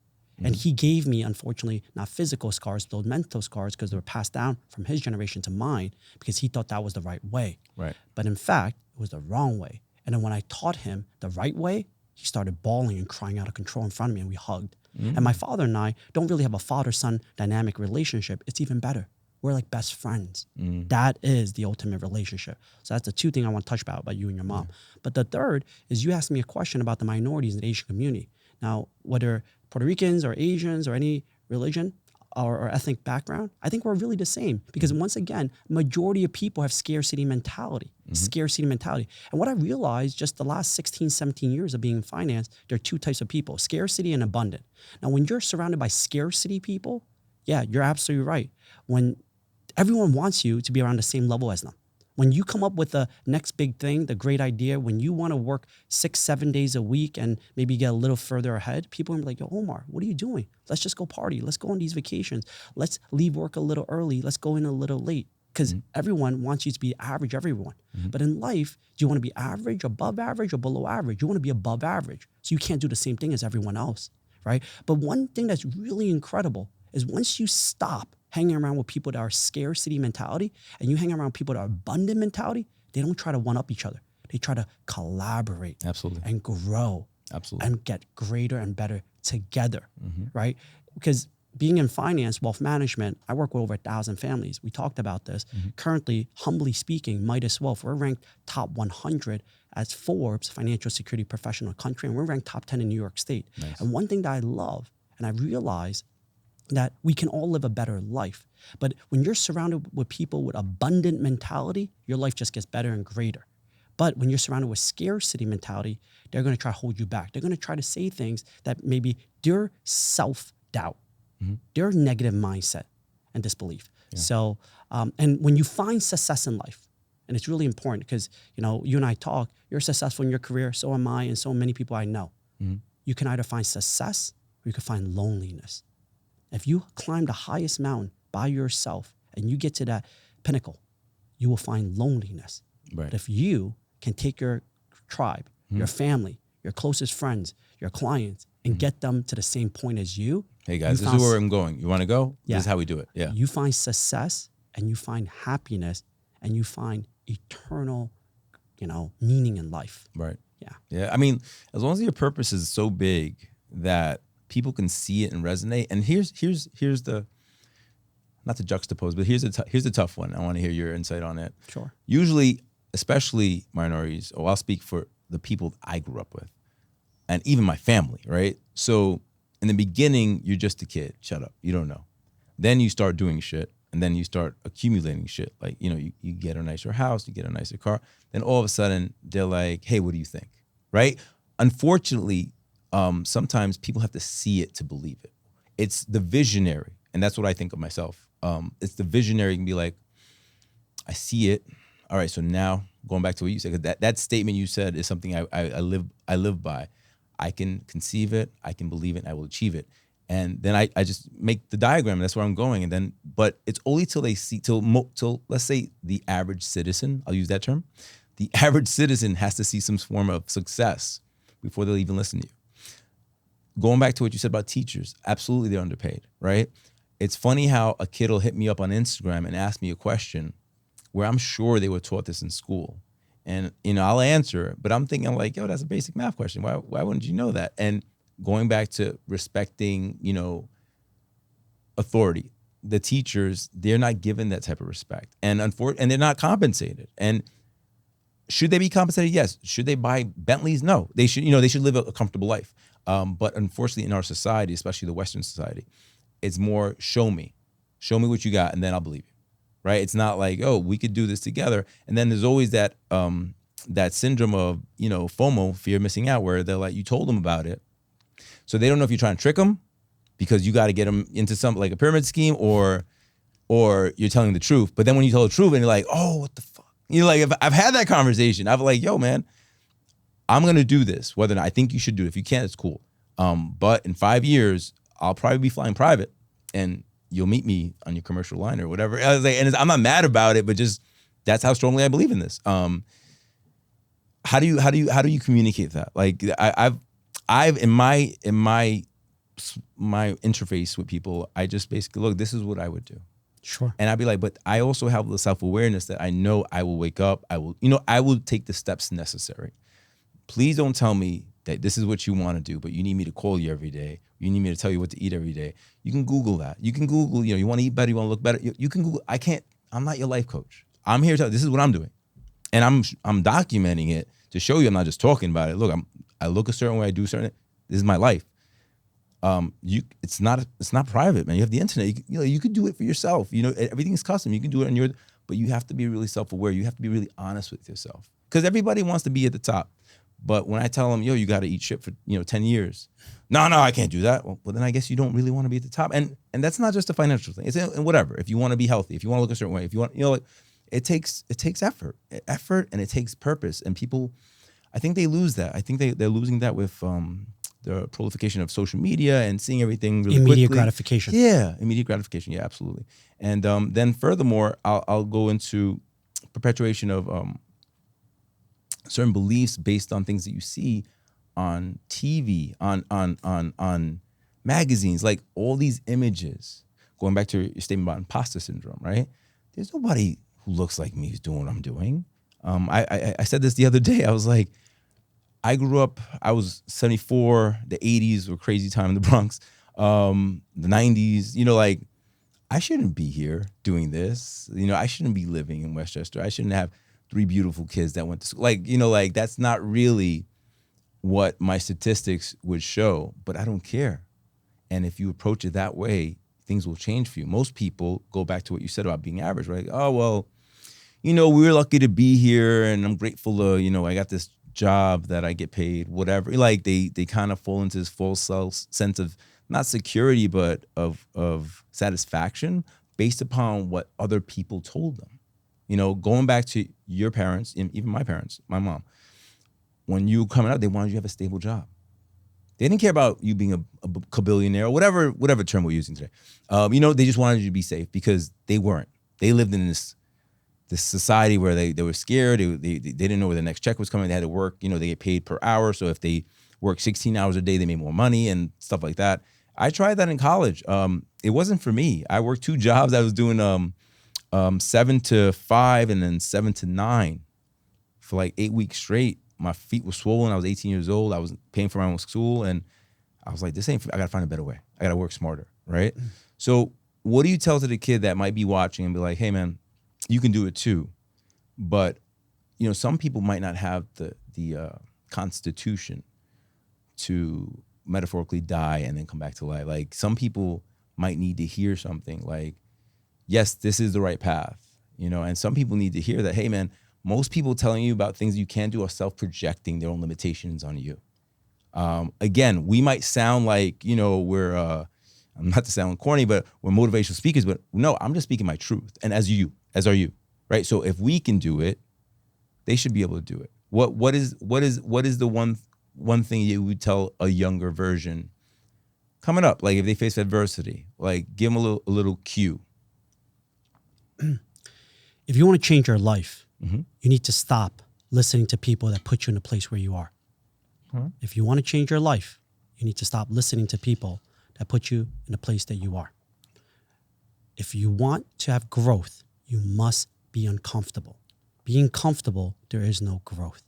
B: And he gave me, unfortunately, not physical scars, those mental scars, because they were passed down from his generation to mine, because he thought that was the right way.
A: Right.
B: But in fact, it was the wrong way. And then when I taught him the right way, he started bawling and crying out of control in front of me, and we hugged. And my father and I don't really have a father-son dynamic relationship. It's even better. We're like best friends. That is the ultimate relationship. So that's the 2 things I want to touch about you and your mom. But the third is, you asked me a question about the minorities in the Asian community. Now, whether Puerto Ricans or Asians or any religion or ethnic background, I think we're really the same, because once again, majority of people have scarcity mentality. And what I realized just the last 16, 17 years of being in finance, there are 2 types of people: scarcity and abundant. Now, when you're surrounded by scarcity people, yeah, you're absolutely right. When everyone wants you to be around the same level as them. When you come up with the next big thing, the great idea, when you want to work 6, 7 days a week and maybe get a little further ahead, people are like, yo, Omar, what are you doing? Let's just go party. Let's go on these vacations. Let's leave work a little early. Let's go in a little late. Because everyone wants you to be average, everyone. But in life, do you want to be average, above average, or below average? You want to be above average. So you can't do the same thing as everyone else, right? But one thing that's really incredible is, once you stop hanging around with people that are scarcity mentality and you hang around people that are abundant mentality, they don't try to one-up each other. They try to collaborate.
A: Absolutely.
B: And grow.
A: Absolutely.
B: And get greater and better together, right? Because being in finance, wealth management, I work with over 1,000 families. We talked about this. Currently, humbly speaking, Midas Wealth, we're ranked top 100 as Forbes Financial Security Professional Country, and we're ranked top 10 in New York State.
A: Nice.
B: And one thing that I love, and I realize, that we can all live a better life. But when you're surrounded with people with abundant mentality, your life just gets better and greater. But when you're surrounded with scarcity mentality, they're going to try to hold you back. They're going to try to say things that maybe their self-doubt, their negative mindset and disbelief. Yeah. So, and when you find success in life, and it's really important because, you and I talk, you're successful in your career, so am I, and so many people I know. You can either find success or you can find loneliness. If you climb the highest mountain by yourself and you get to that pinnacle, you will find loneliness.
A: Right.
B: But if you can take your tribe, your family, your closest friends, your clients, and get them to the same point as you.
A: Hey guys, this is where I'm going. You want to go? Yeah. This is how we do it. Yeah.
B: You find success and you find happiness and you find eternal, meaning in life.
A: Right.
B: Yeah.
A: Yeah. I mean, as long as your purpose is so big that people can see it and resonate. And here's the, not to juxtapose, but here's the tough one. I want to hear your insight on it.
B: Sure.
A: Usually, especially minorities, or I'll speak for the people I grew up with, and even my family, right? So in the beginning, you're just a kid. Shut up. You don't know. Then you start doing shit, and then you start accumulating shit. Like, you get a nicer house, you get a nicer car. Then all of a sudden they're like, hey, what do you think? Right? Unfortunately, sometimes people have to see it to believe it. It's the visionary. And that's what I think of myself. It's the visionary can be like, I see it. All right, so now going back to what you said, 'cause that statement you said is something I live by. I can conceive it, I can believe it, and I will achieve it. And then I just make the diagram. That's where I'm going. And then, but it's only till they see, till let's say the average citizen, I'll use that term. The average citizen has to see some form of success before they'll even listen to you. Going back to what you said about teachers, absolutely they're underpaid, right? It's funny how a kid will hit me up on Instagram and ask me a question where I'm sure they were taught this in school. And, I'll answer, but I'm thinking like, yo, that's a basic math question. Why wouldn't you know that? And going back to respecting, authority, the teachers, they're not given that type of respect. And they're not compensated. And should they be compensated? Yes. Should they buy Bentleys? No. They should, they should live a comfortable life. But unfortunately in our society, especially the Western society, it's more show me what you got and then I'll believe you. Right? It's not like, oh, we could do this together. And then there's always that that syndrome of, FOMO, fear of missing out, where they're like, you told them about it. So they don't know if you're trying to trick them because you got to get them into something like a pyramid scheme or you're telling the truth. But then when you tell the truth and you're like, oh, what the fuck? Like, if I've had that conversation. I'm like, yo, man, I'm going to do this. Whether or not I think you should do it. If you can't, it's cool. But in 5 years, I'll probably be flying private and you'll meet me on your commercial line or whatever. I was like, and I'm not mad about it, but just that's how strongly I believe in this. How do you communicate that? Like I've in my interface with people, I just basically look, this is what I would do.
B: Sure.
A: And I'd be like, but I also have the self-awareness that I know I will wake up. I will take the steps necessary. Please don't tell me that this is what you want to do, but you need me to call you every day. You need me to tell you what to eat every day. You can Google that. You can Google, you want to eat better, you want to look better. You can Google. I'm not your life coach. I'm here to tell you, this is what I'm doing. And I'm documenting it to show you I'm not just talking about it. Look, I look a certain way, I do certain, this is my life. It's not private, man. You have the internet. You could do it for yourself. Everything is custom. You can do it but you have to be really self-aware. You have to be really honest with yourself. Because everybody wants to be at the top. But when I tell them, yo, you got to eat shit for 10 years. No, I can't do that. Well, then I guess you don't really want to be at the top. And that's not just a financial thing. It's whatever. If you want to be healthy, if you want to look a certain way, if you want, it takes effort, and it takes purpose. And people, I think they lose that. I think they're losing that with the proliferation of social media and seeing everything really
B: immediate
A: quickly.
B: gratification.
A: Yeah, immediate gratification. Yeah, absolutely. And then furthermore, I'll go into perpetuation of certain beliefs based on things that you see on TV, on magazines, like all these images. Going back to your statement about imposter syndrome, right? There's nobody who looks like me who's doing what I'm doing. I said this the other day. I was like, I grew up, I was 74, the 80s were crazy time in the Bronx, the 90s, I shouldn't be here doing this. I shouldn't be living in Westchester. I shouldn't have 3 beautiful kids that went to school. That's not really what my statistics would show, but I don't care. And if you approach it that way, things will change for you. Most people go back to what you said about being average, right? Oh, well, we're lucky to be here and I'm grateful to, I got this job that I get paid, whatever. Like they kind of fall into this false sense of not security, but of satisfaction based upon what other people told them. Going back to your parents, and even my parents, my mom, when you were coming up, they wanted you to have a stable job. They didn't care about you being a billionaire or whatever term we're using today. They just wanted you to be safe because they weren't. They lived in this society where they were scared. They didn't know where the next check was coming. They had to work. They get paid per hour. So if they work 16 hours a day, they made more money and stuff like that. I tried that in college. It wasn't for me. I worked 2 jobs. I was doing 7 to 5 and then 7 to 9 for like 8 weeks straight. My feet were swollen. I was 18 years old. I was paying for my own school. And I was like, I got to find a better way. I got to work smarter, right? Mm-hmm. So what do you tell to the kid that might be watching and be like, hey, man, you can do it too. But, some people might not have the constitution to metaphorically die and then come back to life. Like some people might need to hear something like, yes, this is the right path, you know, and some people need to hear that, hey man, most people telling you about things you can't do are self-projecting their own limitations on you. Again, we might sound like, you know, we're, I'm not to sound corny, but we're motivational speakers, but no, I'm just speaking my truth. And as are you, right? So if we can do it, they should be able to do it. What is the one thing you would tell a younger version coming up? Like if they face adversity, like give them a little cue.
B: If you want to change your life,
A: Mm-hmm.
B: you need to stop listening to people that put you in a place where you are.
A: Mm-hmm.
B: If you want to change your life, you need to stop listening to people that put you in the place that you are. If you want to have growth, you must be uncomfortable. Being comfortable, there is no growth.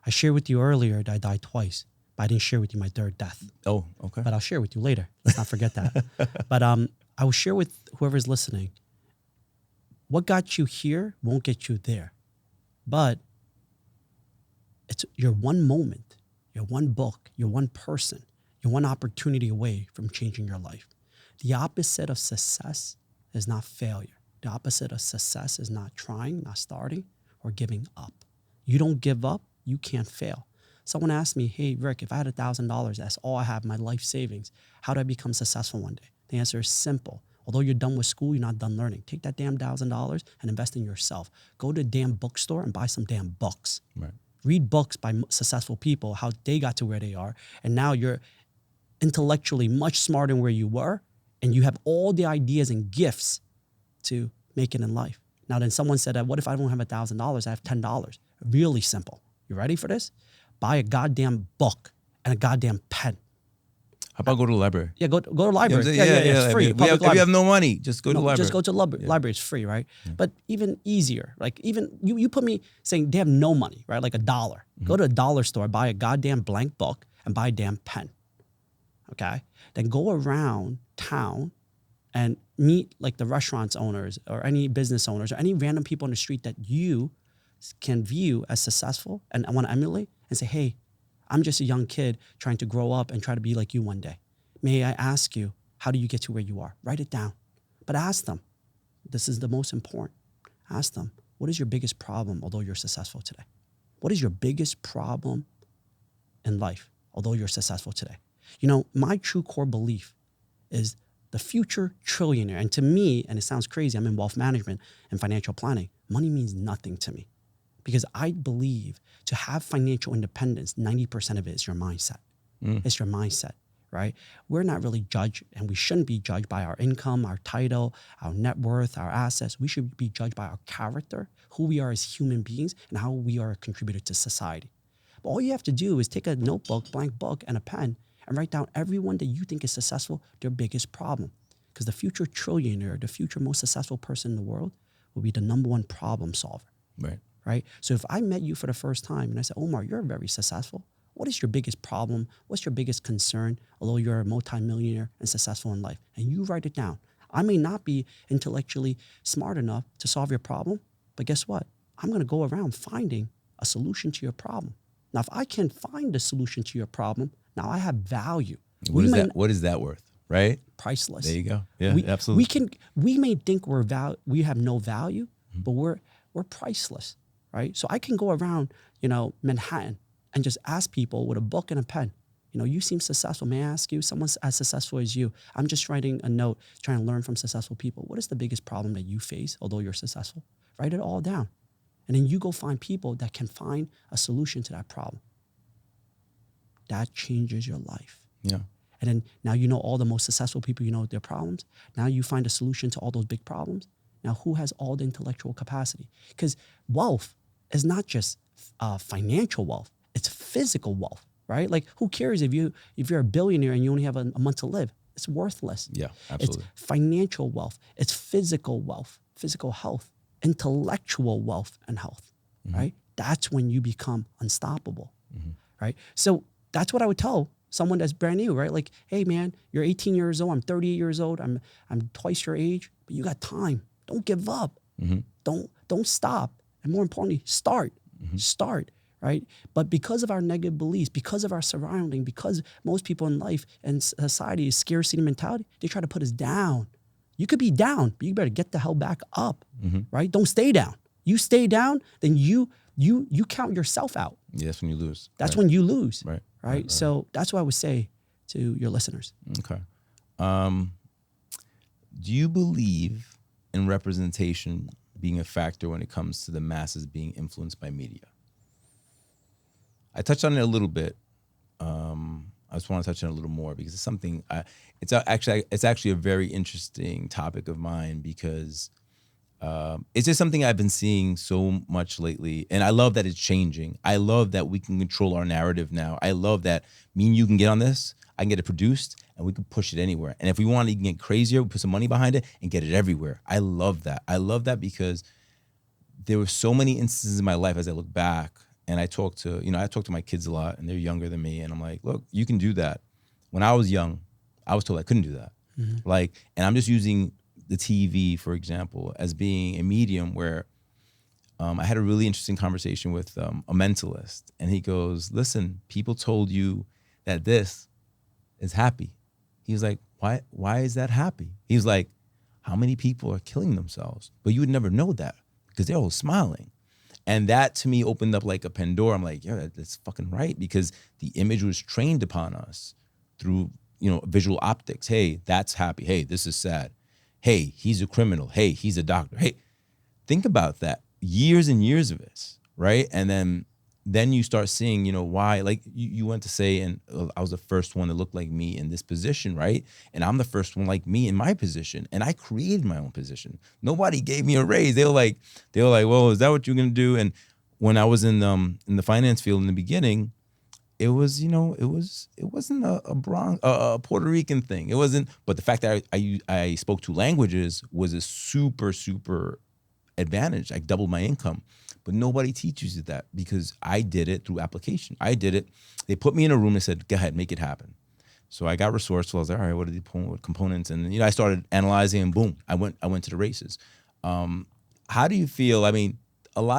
B: I shared with you earlier that I died twice, but I didn't share with you my third death.
A: Oh, okay.
B: But I'll share with you later. Let's not forget that. But I will share with whoever's listening. What got you here won't get you there. But it's your one moment, your one book, your one person, your one opportunity away from changing your life. The opposite of success is not failure. The opposite of success is not trying, not starting, or giving up. You don't give up, you can't fail. Someone asked me, hey, Rick, if I had $1,000, that's all I have, my life savings, how do I become successful one day? The answer is simple. Although you're done with school, you're not done learning. Take that damn $1,000 and invest in yourself. Go to a damn bookstore and buy some damn books.
A: Right.
B: Read books by successful people, how they got to where they are. And now you're intellectually much smarter than where you were. And you have all the ideas and gifts to make it in life. Now, then someone said, what if I don't have $1,000? I have $10. Really simple. You ready for this? Buy a goddamn book and a goddamn pen.
A: How about go to the library?
B: Yeah, go to the library.
A: Yeah,
B: It's free.
A: If you have no money, just go to the library.
B: Just go to the library. It's free, right? Yeah. But even easier, like even you put me saying they have no money, right? Like $1. Mm-hmm. Go to a dollar store, buy a goddamn blank book and buy a damn pen. Okay? Then go around town and meet like the restaurants owners or any business owners or any random people on the street that you can view as successful and want to emulate and say, hey, I'm just a young kid trying to grow up and try to be like you one day. May I ask you, how do you get to where you are? Write it down. But ask them, this is the most important. Ask them, what is your biggest problem although you're successful today? What is your biggest problem in life although you're successful today? You know, my true core belief is the future trillionaire. And to me, and it sounds crazy, I'm in wealth management and financial planning. Money means nothing to me. Because I believe to have financial independence, 90% of it is your mindset. It's your mindset, right? We're not really judged, and we shouldn't be judged by our income, our title, our net worth, our assets. We should be judged by our character, who we are as human beings, and how we are a contributor to society. But all you have to do is take a notebook, blank book, and a pen, and write down everyone that you think is successful, their biggest problem. Because the future trillionaire, the future most successful person in the world will be the number one problem solver. Right? So if I met you for the first time and I said, Omar, you're very successful. What is your biggest problem? What's your biggest concern, although you're a multimillionaire and successful in life? And you write it down. I may not be intellectually smart enough to solve your problem, but guess what? I'm going to go around finding a solution to your problem. Now, if I can find a solution to your problem, now I have value.
A: What is that worth? Right?
B: Priceless.
A: There you go. Yeah, absolutely.
B: We may think we have no value, but we're priceless. Right? So I can go around, Manhattan and just ask people with a book and a pen, you seem successful. May I ask you, someone's as successful as you. I'm just writing a note, trying to learn from successful people. What is the biggest problem that you face, although you're successful? Write it all down. And then you go find people that can find a solution to that problem. That changes your life.
A: Yeah.
B: And then now you know all the most successful people, their problems. Now you find a solution to all those big problems. Now who has all the intellectual capacity? Because wealth is not just financial wealth, it's physical wealth, right? Like who cares if you're a billionaire and you only have a month to live? It's worthless.
A: Yeah, absolutely.
B: It's financial wealth, it's physical wealth, physical health, intellectual wealth and health, right? That's when you become unstoppable, right? So that's what I would tell someone that's brand new, right? Like, hey man, you're 18 years old, I'm 38 years old, I'm twice your age, but you got time. Don't give up. Don't stop. And more importantly, start, right? But because of our negative beliefs, because of our surrounding, because most people in life and society is scarcity mentality, they try to put us down. You could be down, but you better get the hell back up, right? Don't stay down. You stay down, then you count yourself out.
A: Yeah, that's when you lose.
B: That's when you lose,
A: Right.
B: So that's what I would say to your listeners.
A: Okay. Do you believe in representation being a factor when it comes to the masses being influenced by media? I touched on it a little bit. I just want to touch on it a little more because it's something. It's actually a very interesting topic of mine because it's just something I've been seeing so much lately, and I love that it's changing. I love that we can control our narrative now. I love that me and you can get on this. I can get it produced, and we can push it anywhere. And if we want to get crazier, we put some money behind it and get it everywhere. I love that. I love that because there were so many instances in my life as I look back, and I talk to my kids a lot, and they're younger than me, and I'm like, look, you can do that. When I was young, I was told I couldn't do that. And I'm just using the TV, for example, as being a medium where I had a really interesting conversation with a mentalist, and he goes, listen, people told you that this is happy. He was like, why is that happy? He was like, how many people are killing themselves? But you would never know that because they're all smiling. And that to me opened up like a Pandora. I'm like, yeah, that's fucking right, because the image was trained upon us through, visual optics. Hey, that's happy. Hey, this is sad. Hey, he's a criminal. Hey, he's a doctor. Hey, think about that. Years and years of this, right? And then you start seeing, why, like you went to say, and I was the first one that looked like me in this position, right? And I'm the first one like me in my position. And I created my own position. Nobody gave me a raise. They were like, well, is that what you're going to do? And when I was in the finance field in the beginning, it was, it wasn't a Puerto Rican thing. It wasn't, but the fact that I spoke two languages was a super, super advantage. I doubled my income. But nobody teaches you that because I did it through application. I did it. They put me in a room and said, go ahead, make it happen. So I got resourceful. I was like, all right, what are the components? And I started analyzing, and boom, I went to the races. How do you feel? I mean,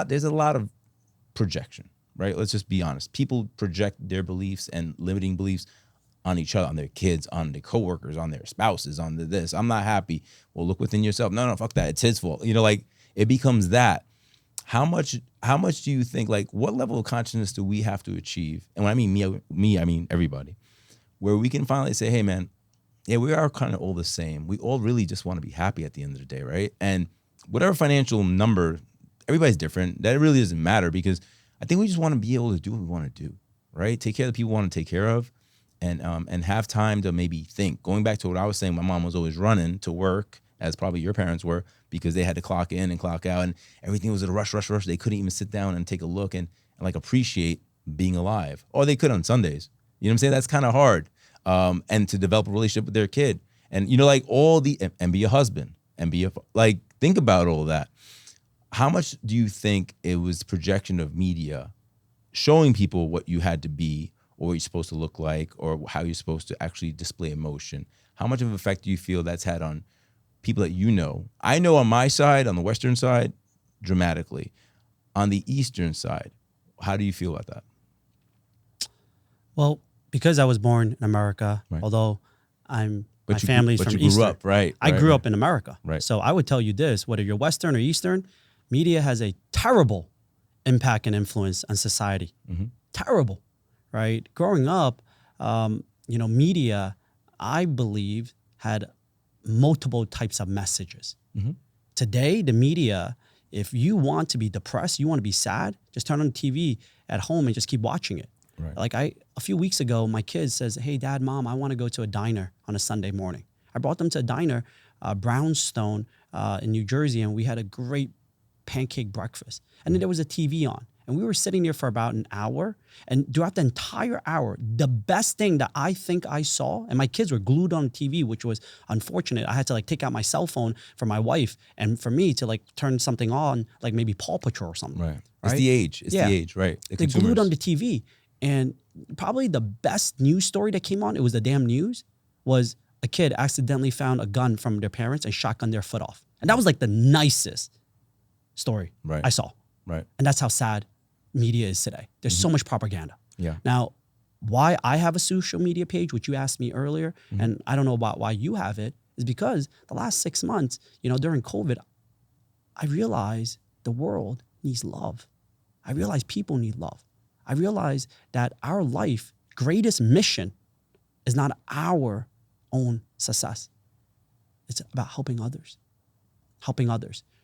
A: there's a lot of projection, right? Let's just be honest. People project their beliefs and limiting beliefs on each other, on their kids, on their coworkers, on their spouses, on this. I'm not happy. Well, look within yourself. No, fuck that. It's his fault. It becomes that. How much do you think, like, what level of consciousness do we have to achieve? And when I mean me, I mean everybody, where we can finally say, hey, man, yeah, we are kind of all the same. We all really just want to be happy at the end of the day, right? And whatever financial number, everybody's different. That really doesn't matter because I think we just want to be able to do what we want to do, right? Take care of the people we want to take care of and have time to maybe think. Going back to what I was saying, my mom was always running to work, as probably your parents were, because they had to clock in and clock out, and everything was at a rush. They couldn't even sit down and take a look and like appreciate being alive. Or they could on Sundays. You know what I'm saying? That's kind of hard. And to develop a relationship with their kid. And, like and be a husband and think about all that. How much do you think it was the projection of media showing people what you had to be or what you're supposed to look like or how you're supposed to actually display emotion? How much of an effect do you feel that's had on people that I know on my side, on the Western side, dramatically. On the Eastern side, how do you feel about that?
B: Well, because I was born in America,
A: right.
B: Although my family's from Eastern.
A: Grew up, right?
B: I grew up in America.
A: Right.
B: So I would tell you this, whether you're Western or Eastern, media has a terrible impact and influence on society. Mm-hmm. Terrible, right? Growing up, media, I believe, had multiple types of messages. Mm-hmm. Today, the media, if you want to be depressed, you want to be sad, just turn on the TV at home and just keep watching it. Right. Like a few weeks ago, my kid says, hey, Dad, Mom, I want to go to a diner on a Sunday morning. I brought them to a diner, Brownstone in New Jersey, and we had a great pancake breakfast. And then there was a TV on. And we were sitting there for about an hour. And throughout the entire hour, the best thing that I think I saw, and my kids were glued on the TV, which was unfortunate. I had to take out my cell phone for my wife and for me to turn something on, like maybe Paw Patrol or something.
A: Right. It's the age. It's the age, right?
B: They glued on the TV. And probably the best news story that came on, it was the damn news, was a kid accidentally found a gun from their parents and shotgunned their foot off. And that was the nicest story I saw.
A: Right.
B: And that's how sad media is today. There's so much propaganda.
A: Yeah.
B: Now, why I have a social media page, which you asked me earlier, and I don't know about why you have it, is because the last 6 months, during COVID, I realized the world needs love. I realized people need love. I realized that our life greatest mission is not our own success. It's about helping others.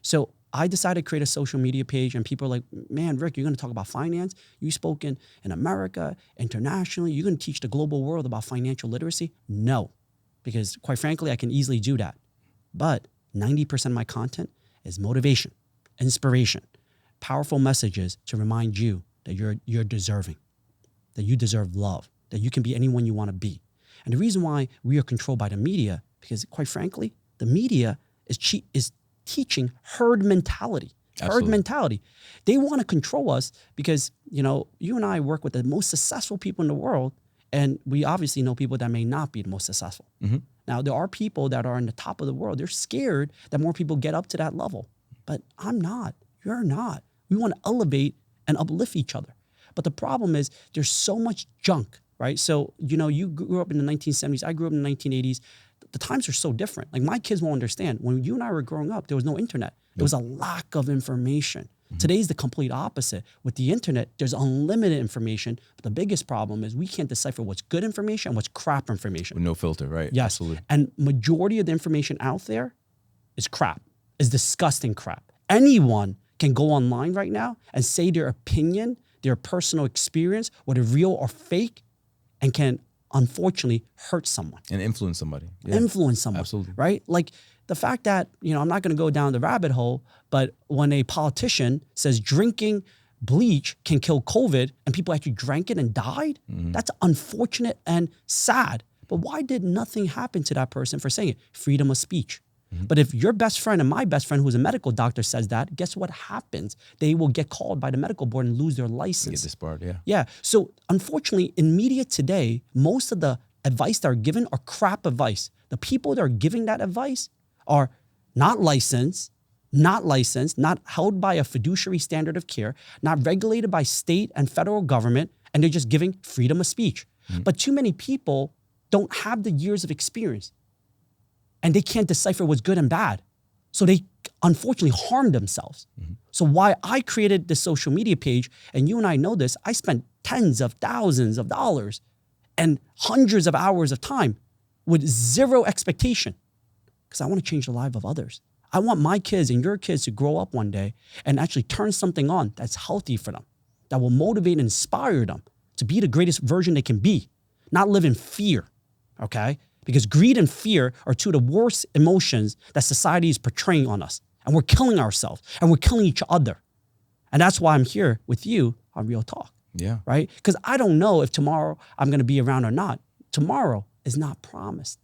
B: So I decided to create a social media page, and people are like, man, Rick, you're going to talk about finance? You spoke in America, internationally. You're going to teach the global world about financial literacy? No, because quite frankly, I can easily do that. But 90% of my content is motivation, inspiration, powerful messages to remind you that you're deserving, that you deserve love, that you can be anyone you want to be. And the reason why we are controlled by the media, because quite frankly, the media is teaching herd mentality.
A: Absolutely.
B: Herd mentality. They want to control us because, you and I work with the most successful people in the world, and we obviously know people that may not be the most successful.
A: Mm-hmm.
B: Now, there are people that are in the top of the world. They're scared that more people get up to that level. But I'm not. You're not. We want to elevate and uplift each other. But the problem is there's so much junk, right? So, you grew up in the 1970s. I grew up in the 1980s. The times are so different. Like, my kids won't understand. When you and I were growing up, there was no internet. There was a lack of information. Mm-hmm. Today's the complete opposite. With the internet, there's unlimited information. But the biggest problem is we can't decipher what's good information and what's crap information.
A: With no filter, right?
B: Yes.
A: Absolutely.
B: And majority of the information out there is crap, is disgusting crap. Anyone can go online right now and say their opinion, their personal experience, whether real or fake, and can unfortunately hurt someone.
A: And influence somebody. Yeah.
B: Influence someone.
A: Absolutely.
B: Right? Like the fact that, I'm not going to go down the rabbit hole, but when a politician says drinking bleach can kill COVID and people actually drank it and died, that's unfortunate and sad. But why did nothing happen to that person for saying it? Freedom of speech. But if your best friend and my best friend, who's a medical doctor, says that, guess what happens? They will get called by the medical board and lose their license.
A: Get disbarred, yeah.
B: Yeah. So unfortunately, in media today, most of the advice that are given are crap advice. The people that are giving that advice are not licensed, not held by a fiduciary standard of care, not regulated by state and federal government, and they're just giving freedom of speech. But too many people don't have the years of experience, and they can't decipher what's good and bad. So they unfortunately harm themselves. So why I created this social media page, and you and I know this, I spent tens of thousands of dollars and hundreds of hours of time with zero expectation, because I want to change the life of others. I want my kids and your kids to grow up one day and actually turn something on that's healthy for them, that will motivate and inspire them to be the greatest version they can be, not live in fear, okay? Because greed and fear are two of the worst emotions that society is portraying on us. And we're killing ourselves and we're killing each other. And that's why I'm here with you on Real Talk.
A: Yeah.
B: Right? Because I don't know if tomorrow I'm going to be around or not. Tomorrow is not promised.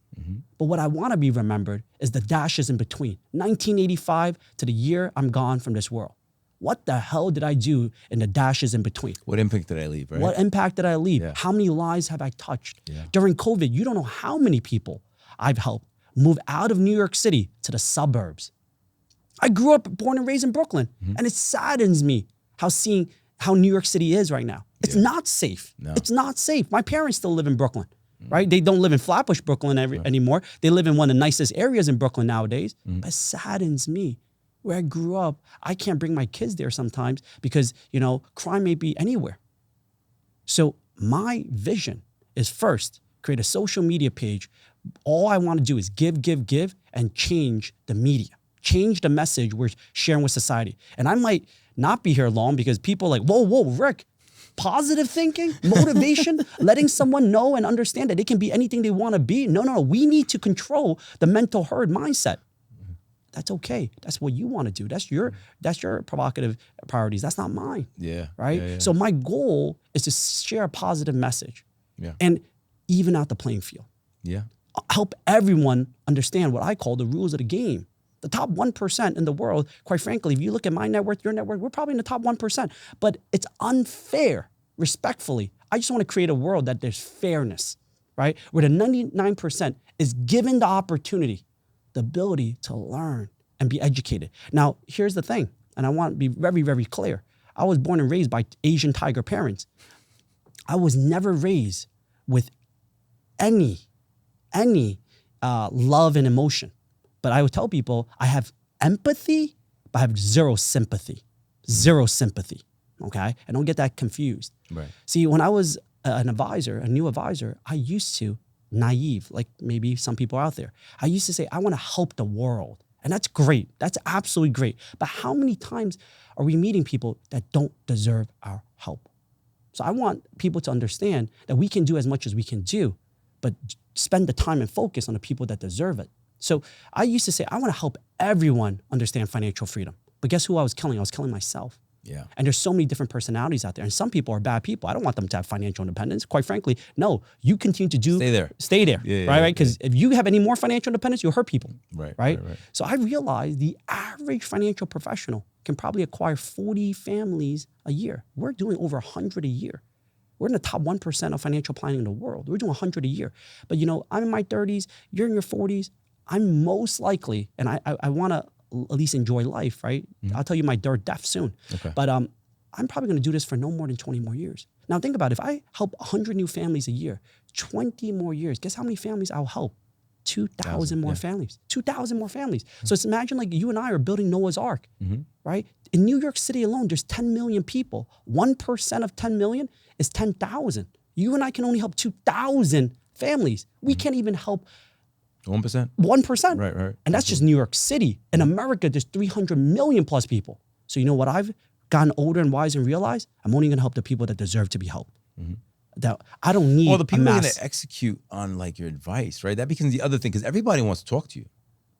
B: But what I want to be remembered is the dashes in between. 1985 to the year I'm gone from this world. What the hell did I do in the dashes in between?
A: What impact did I leave, right?
B: What impact did I leave?
A: Yeah.
B: How many lives have I touched?
A: Yeah.
B: During COVID, you don't know how many people I've helped move out of New York City to the suburbs. I grew up, born and raised in Brooklyn, and it saddens me seeing how New York City is right now. It's not safe.
A: No.
B: It's not safe. My parents still live in Brooklyn, right? They don't live in Flatbush, Brooklyn anymore. They live in one of the nicest areas in Brooklyn nowadays. But it saddens me. Where I grew up, I can't bring my kids there sometimes because, crime may be anywhere. So my vision is first, create a social media page. All I want to do is give, and change the media. Change the message we're sharing with society. And I might not be here long because people are like, whoa, Rick, positive thinking, motivation, letting someone know and understand that they can be anything they want to be. No. We need to control the mental herd mindset. That's okay. That's what you want to do. That's your provocative priorities. That's not mine.
A: Yeah.
B: Right?
A: Yeah.
B: So my goal is to share a positive message.
A: Yeah.
B: And even out the playing field.
A: Yeah.
B: Help everyone understand what I call the rules of the game. The top 1% in the world, quite frankly, if you look at my net worth, your net worth, we're probably in the top 1%. But it's unfair, respectfully. I just want to create a world that there's fairness, right? Where the 99% is given the opportunity, the ability to learn and be educated. Now, here's the thing, and I want to be very, very clear. I was born and raised by Asian tiger parents. I was never raised with any love and emotion. But I would tell people I have empathy, but I have zero sympathy. Zero sympathy. Okay? And don't get that confused.
A: Right.
B: See, when I was an advisor, a new advisor, I used to, naive, like maybe some people out there, I used to say, I want to help the world. And that's great. That's absolutely great. But how many times are we meeting people that don't deserve our help? So I want people to understand that we can do as much as we can do, but spend the time and focus on the people that deserve it. So I used to say, I want to help everyone understand financial freedom. But guess who I was killing? I was killing myself.
A: Yeah.
B: And there's so many different personalities out there. And some people are bad people. I don't want them to have financial independence. Quite frankly, no. You continue to do... Stay there. Right? Because if you have any more financial independence, you'll hurt people. Right? So I realized the average financial professional can probably acquire 40 families a year. We're doing over 100 a year. We're in the top 1% of financial planning in the world. We're doing 100 a year. But I'm in my 30s, you're in your 40s. I'm most likely, and I want to at least enjoy life, right? I'll tell you my death soon.
A: Okay.
B: But I'm probably going to do this for no more than 20 more years. Now think about it. If I help 100 new families a year, 20 more years, guess how many families I'll help? 2,000 more families. 2,000 more families. So it's imagine like you and I are building Noah's Ark, right? In New York City alone, there's 10 million people. 1% of 10 million is 10,000. You and I can only help 2,000 families. We can't even help
A: 1%?
B: 1%.
A: Right.
B: And that's just New York City. In America, there's 300 million plus people. So you know what I've gotten older and wise and realized? I'm only going to help the people that deserve to be helped. That I don't need
A: the people are going to execute on like your advice, right? That becomes the other thing because everybody wants to talk to you,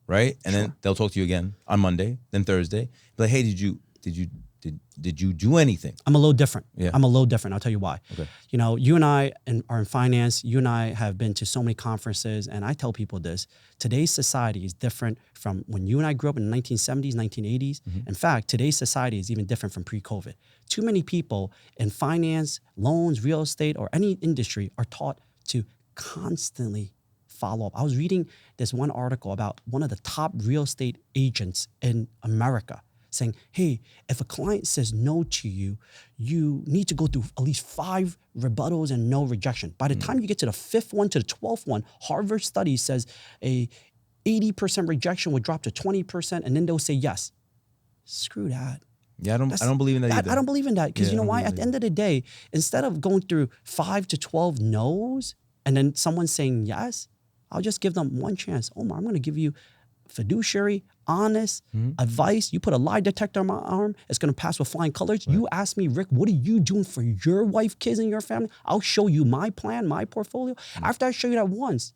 A: right? And then they'll talk to you again on Monday, then Thursday. Be like, hey, did you do anything?
B: I'm a little different.
A: Yeah.
B: I'm a little different. I'll tell you why.
A: Okay.
B: You and I are in finance. You and I have been to so many conferences, and I tell people this. Today's society is different from when you and I grew up in the 1970s, 1980s. In fact, today's society is even different from pre-COVID. Too many people in finance, loans, real estate, or any industry are taught to constantly follow up. I was reading this one article about one of the top real estate agents in America saying, hey, if a client says no to you, you need to go through at least 5 rebuttals and no rejection. By the time you get to the 5th one to the 12th one, Harvard study says a 80% rejection would drop to 20%, and then they'll say yes. Screw that.
A: Yeah, I don't believe in that either.
B: I don't believe in that because you know why? At the end of the day, instead of going through 5 to 12 no's and then someone saying yes, I'll just give them one chance. Omar, I'm going to give you fiduciary, honest advice. You put a lie detector on my arm, it's going to pass with flying colors. Right. You ask me, Rick, what are you doing for your wife, kids, and your family? I'll show you my plan, my portfolio. After I show you that once,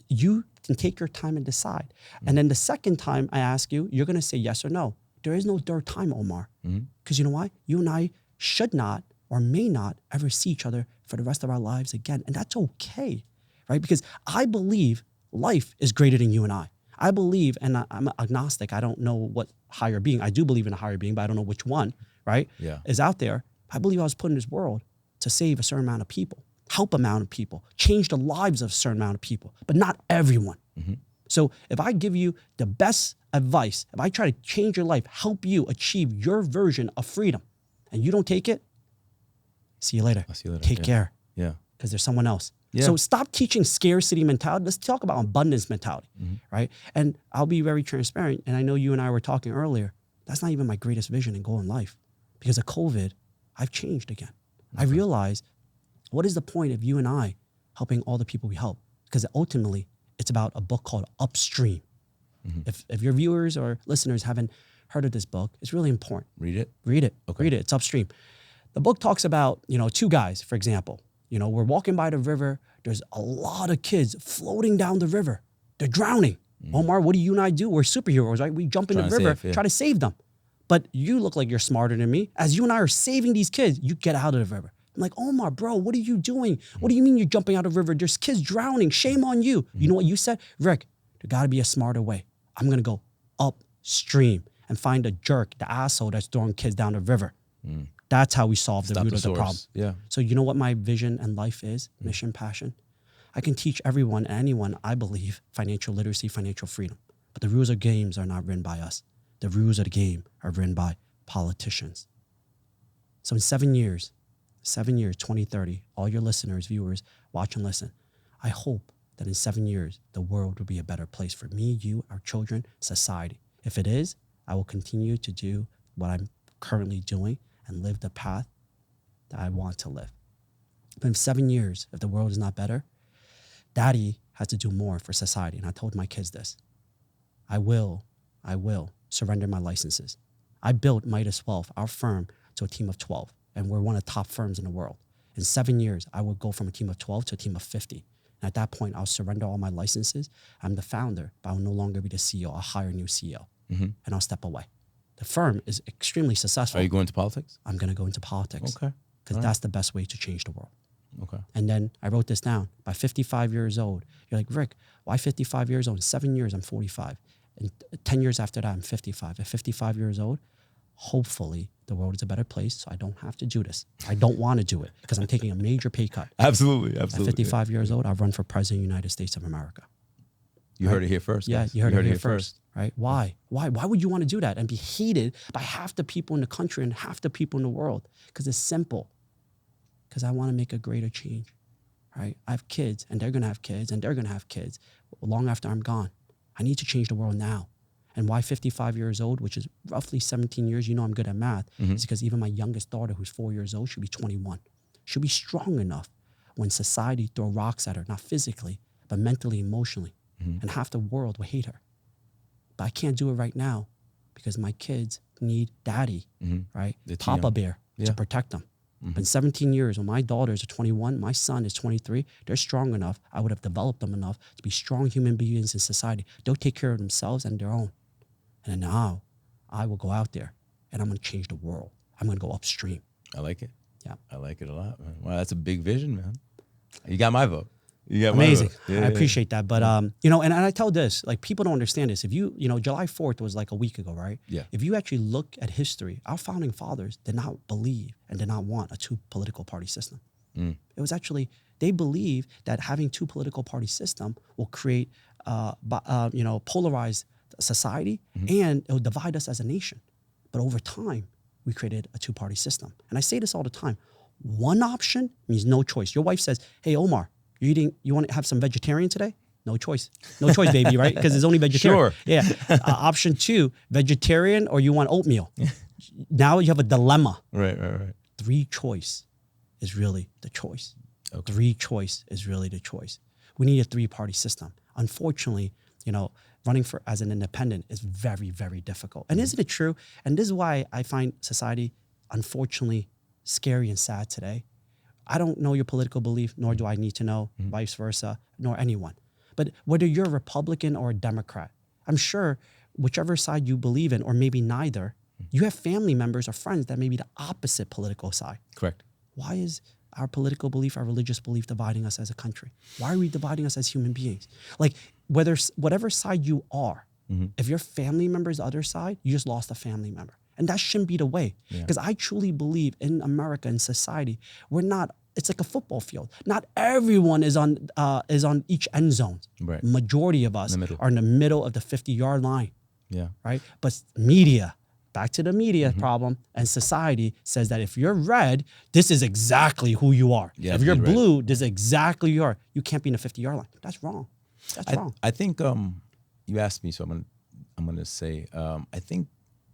B: you can take your time and decide. And then the second time I ask you, you're going to say yes or no. There is no third time, Omar. Because you know why? You and I should not or may not ever see each other for the rest of our lives again. And that's okay, right? Because I believe life is greater than you and I. I believe, and I'm agnostic. I don't know what higher being. I do believe in a higher being, but I don't know which one, right?
A: Yeah.
B: Is out there. I believe I was put in this world to save a certain amount of people, help amount of people, change the lives of a certain amount of people, but not everyone. So if I give you the best advice, if I try to change your life, help you achieve your version of freedom, and you don't take it, see you later.
A: I'll see you later.
B: Take care.
A: Yeah.
B: Because there's someone else.
A: Yeah.
B: So stop teaching scarcity mentality. Let's talk about abundance mentality, right? And I'll be very transparent. And I know you and I were talking earlier. That's not even my greatest vision and goal in life. Because of COVID, I've changed again. I realized, what is the point of you and I helping all the people we help? Because ultimately, it's about a book called Upstream. If your viewers or listeners haven't heard of this book, it's really important.
A: Read it.
B: Read it.
A: Okay.
B: Read it. It's Upstream. The book talks about, 2 guys, for example. We're walking by the river. There's a lot of kids floating down the river. They're drowning. Omar, what do you and I do? We're superheroes, right? We jump in the river, try to save them. But you look like you're smarter than me. As you and I are saving these kids, you get out of the river. I'm like, Omar, bro, what are you doing? What do you mean you're jumping out of the river? There's kids drowning. Shame on you. You know what you said? Rick, there got to be a smarter way. I'm going to go upstream and find the jerk, the asshole that's throwing kids down the river. That's how we solve the root of the problem.
A: Yeah.
B: So you know what my vision and life is? Mission, passion. I can teach everyone and anyone, I believe, financial literacy, financial freedom. But the rules of games are not written by us. The rules of the game are written by politicians. So in 7 years, 2030, all your listeners, viewers, watch and listen. I hope that in 7 years, the world will be a better place for me, you, our children, society. If it is, I will continue to do what I'm currently doing and live the path that I want to live. But in 7 years, if the world is not better, Daddy has to do more for society. And I told my kids this. I will surrender my licenses. I built Midas Wealth, our firm, to a team of 12, and we're one of the top firms in the world. In 7 years, I will go from a team of 12 to a team of 50. And at that point, I'll surrender all my licenses. I'm the founder, but I will no longer be the CEO. I'll hire a new CEO, and I'll step away. The firm is extremely successful.
A: Are you going to politics?
B: I'm going to go into politics.
A: Okay.
B: Because that's the best way to change the world.
A: Okay.
B: And then I wrote this down. By 55 years old, you're like, Rick, why 55 years old? In 7 years, I'm 45. And 10 years after that, I'm 55. At 55 years old, hopefully the world is a better place, so I don't have to do this. I don't want to do it because I'm taking a major pay cut.
A: Absolutely.
B: At 55 years old, I'll run for president of the United States of America.
A: You heard it here first.
B: Yeah,
A: guys.
B: you heard it here first. Right? Why? Why would you want to do that and be hated by half the people in the country and half the people in the world? Because it's simple. Because I want to make a greater change. Right? I have kids, and they're going to have kids, and they're going to have kids long after I'm gone. I need to change the world now. And why 55 years old, which is roughly 17 years, you know I'm good at math, is because even my youngest daughter, who's 4 years old, should be 21. She'll be strong enough when society throw rocks at her, not physically, but mentally, emotionally. And half the world will hate her. But I can't do it right now because my kids need daddy, right? Papa Bear to protect them. But in 17 years, when my daughters are 21, my son is 23, they're strong enough. I would have developed them enough to be strong human beings in society. They'll take care of themselves and their own. And then now I will go out there and I'm going to change the world. I'm going to go upstream.
A: I like it.
B: Yeah.
A: I like it a lot, man. Wow, that's a big vision, man. You got my vote.
B: Amazing. I appreciate that. But, you know, and I tell this, like, people don't understand this. If you know, July 4th was like a week ago, right?
A: Yeah.
B: If you actually look at history, our founding fathers did not believe and did not want a two political party system. It was actually, they believe that having two political party system will create, you know, polarized society and it will divide us as a nation. But over time, we created a two party system. And I say this all the time. One option means no choice. Your wife says, hey, Omar, you want to have some vegetarian today? No choice. No choice, baby, right? Because it's only vegetarian.
A: Sure.
B: Yeah. Option 2, vegetarian or you want oatmeal. Now you have a dilemma.
A: Right.
B: 3 choice is really the choice.
A: Okay.
B: 3 choice is really the choice. We need a 3-party system. Unfortunately, you know, running for as an independent is very, very difficult. And isn't it true? And this is why I find society, unfortunately, scary and sad today. I don't know your political belief, nor do I need to know, vice versa, nor anyone. But whether you're a Republican or a Democrat, I'm sure whichever side you believe in, or maybe neither, you have family members or friends that may be the opposite political side.
A: Correct.
B: Why is our political belief, our religious belief dividing us as a country? Why are we dividing us as human beings? Like, whatever side you are, if your family member is the other side, you just lost a family member. And that shouldn't be the way. Because I truly believe in America, in society, it's like a football field. Not everyone is on each end zone.
A: Right.
B: Majority of us are in the middle of the 50-yard line.
A: Yeah.
B: Right? But media, back to the media problem, and society says that if you're red, this is exactly who you are.
A: Yeah,
B: if you're
A: red.
B: blue, this is exactly who you are. You can't be in the 50-yard line. That's wrong. That's wrong.
A: I think you asked me, so I'm gonna say I think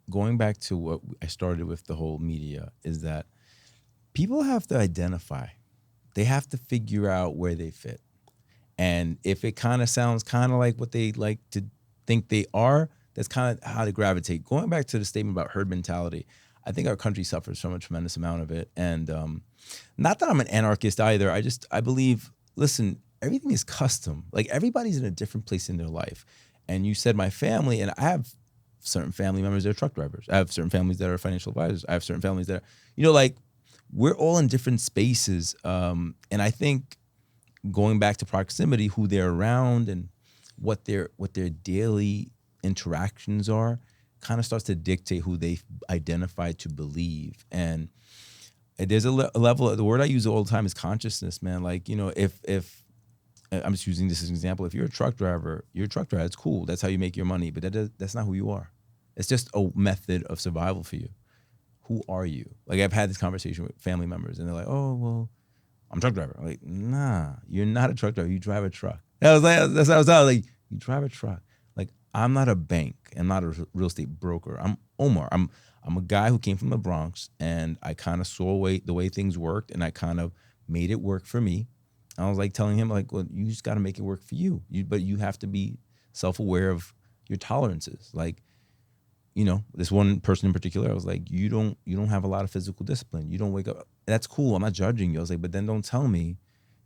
A: going back to what I started with the whole media is that people have to identify. They have to figure out where they fit. And if it kind of sounds kind of like what they like to think they are, that's kind of how they gravitate. Going back to the statement about herd mentality, I think our country suffers from a tremendous amount of it. And not that I'm an anarchist either. I believe, listen, everything is custom. Like, everybody's in a different place in their life. And you said my family, and I have certain family members that are truck drivers. I have certain families that are financial advisors. I have certain families that are, you know, like, we're all in different spaces. And I think going back to proximity, who they're around and what their daily interactions are kind of starts to dictate who they identify to believe. And there's a level, the word I use all the time is consciousness, man. Like, you know, if I'm just using this as an example, if you're a truck driver, it's cool. That's how you make your money, but that's not who you are. It's just a method of survival for you. Who are you? Like, I've had this conversation with family members and they're like, oh, well, I'm a truck driver. I'm like, nah, you're not a truck driver. You drive a truck. That's how I was like, you drive a truck. Like, I'm not a bank. I'm not a real estate broker. I'm Omar. I'm a guy who came from the Bronx, and I kind of saw the way things worked, and I kind of made it work for me. And I was like telling him, like, well, you just got to make it work for you. But you have to be self-aware of your tolerances. Like, this one person in particular, I was like, you don't have a lot of physical discipline. You don't wake up. That's cool. I'm not judging you. I was like, but then don't tell me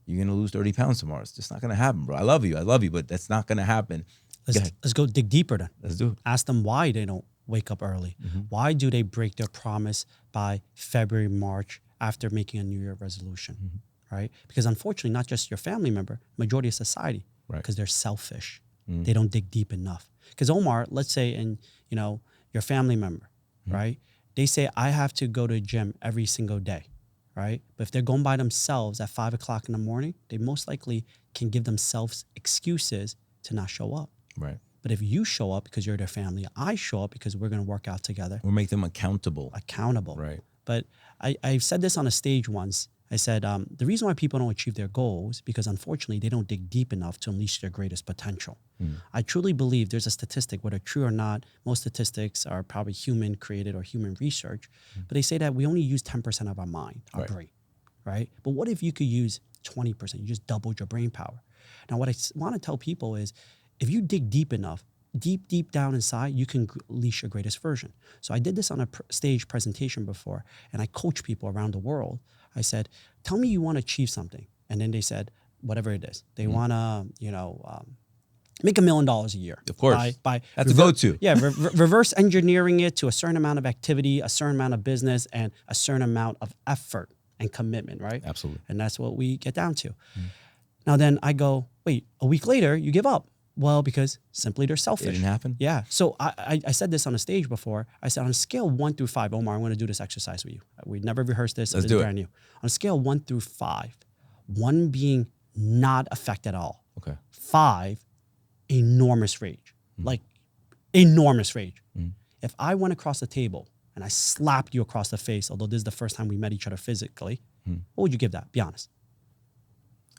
A: you're going to lose 30 pounds tomorrow. It's just not going to happen, bro. I love you, but that's not going to happen.
B: Let's go dig deeper then.
A: Let's do it.
B: Ask them why they don't wake up early.
A: Mm-hmm.
B: Why do they break their promise by February, March after making a New Year resolution,
A: Mm-hmm.
B: right? Because unfortunately, not just your family member, majority of society,
A: Right.
B: because they're selfish.
A: Mm.
B: They don't dig deep enough. Because Omar, let's say, and your family member, right? They say, I have to go to the gym every single day, right? But if they're going by themselves at 5 o'clock in the morning, they most likely can give themselves excuses to not show up.
A: Right.
B: But if you show up because you're their family, I show up because we're going to work out together.
A: Or make them accountable.
B: Right. But I said this on a stage once. I said, the reason why people don't achieve their goals because unfortunately they don't dig deep enough to unleash their greatest potential. I truly believe there's a statistic, whether true or not, most statistics are probably human created or human research, but they say that we only use 10% of our mind, our brain, right? But what if you could use 20%? You just doubled your brain power. Now, what I want to tell people is if you dig deep enough, deep down inside, you can unleash your greatest version. So I did this on a stage presentation before, and I coach people around the world. I said, tell me you want to achieve something. And then they said, whatever it is. They want to, make $1 million a year.
A: Of course.
B: By
A: That's a go-to.
B: Yeah, reverse engineering it to a certain amount of activity, a certain amount of business, and a certain amount of effort and commitment, right?
A: Absolutely.
B: And that's what we get down to. Now then I go, wait, a week later, you give up. Well, because simply they're selfish.
A: It didn't happen?
B: Yeah. So I said this on a stage before. I said on a scale of 1 through 5, Omar, I'm going to do this exercise with you. We never rehearsed this.
A: Let's do it.
B: Brand new. On a scale of 1 through 5, 1 being not affected at all.
A: Okay.
B: 5, enormous rage. Like enormous rage. If I went across the table and I slapped you across the face, although this is the first time we met each other physically, what would you give that? Be honest.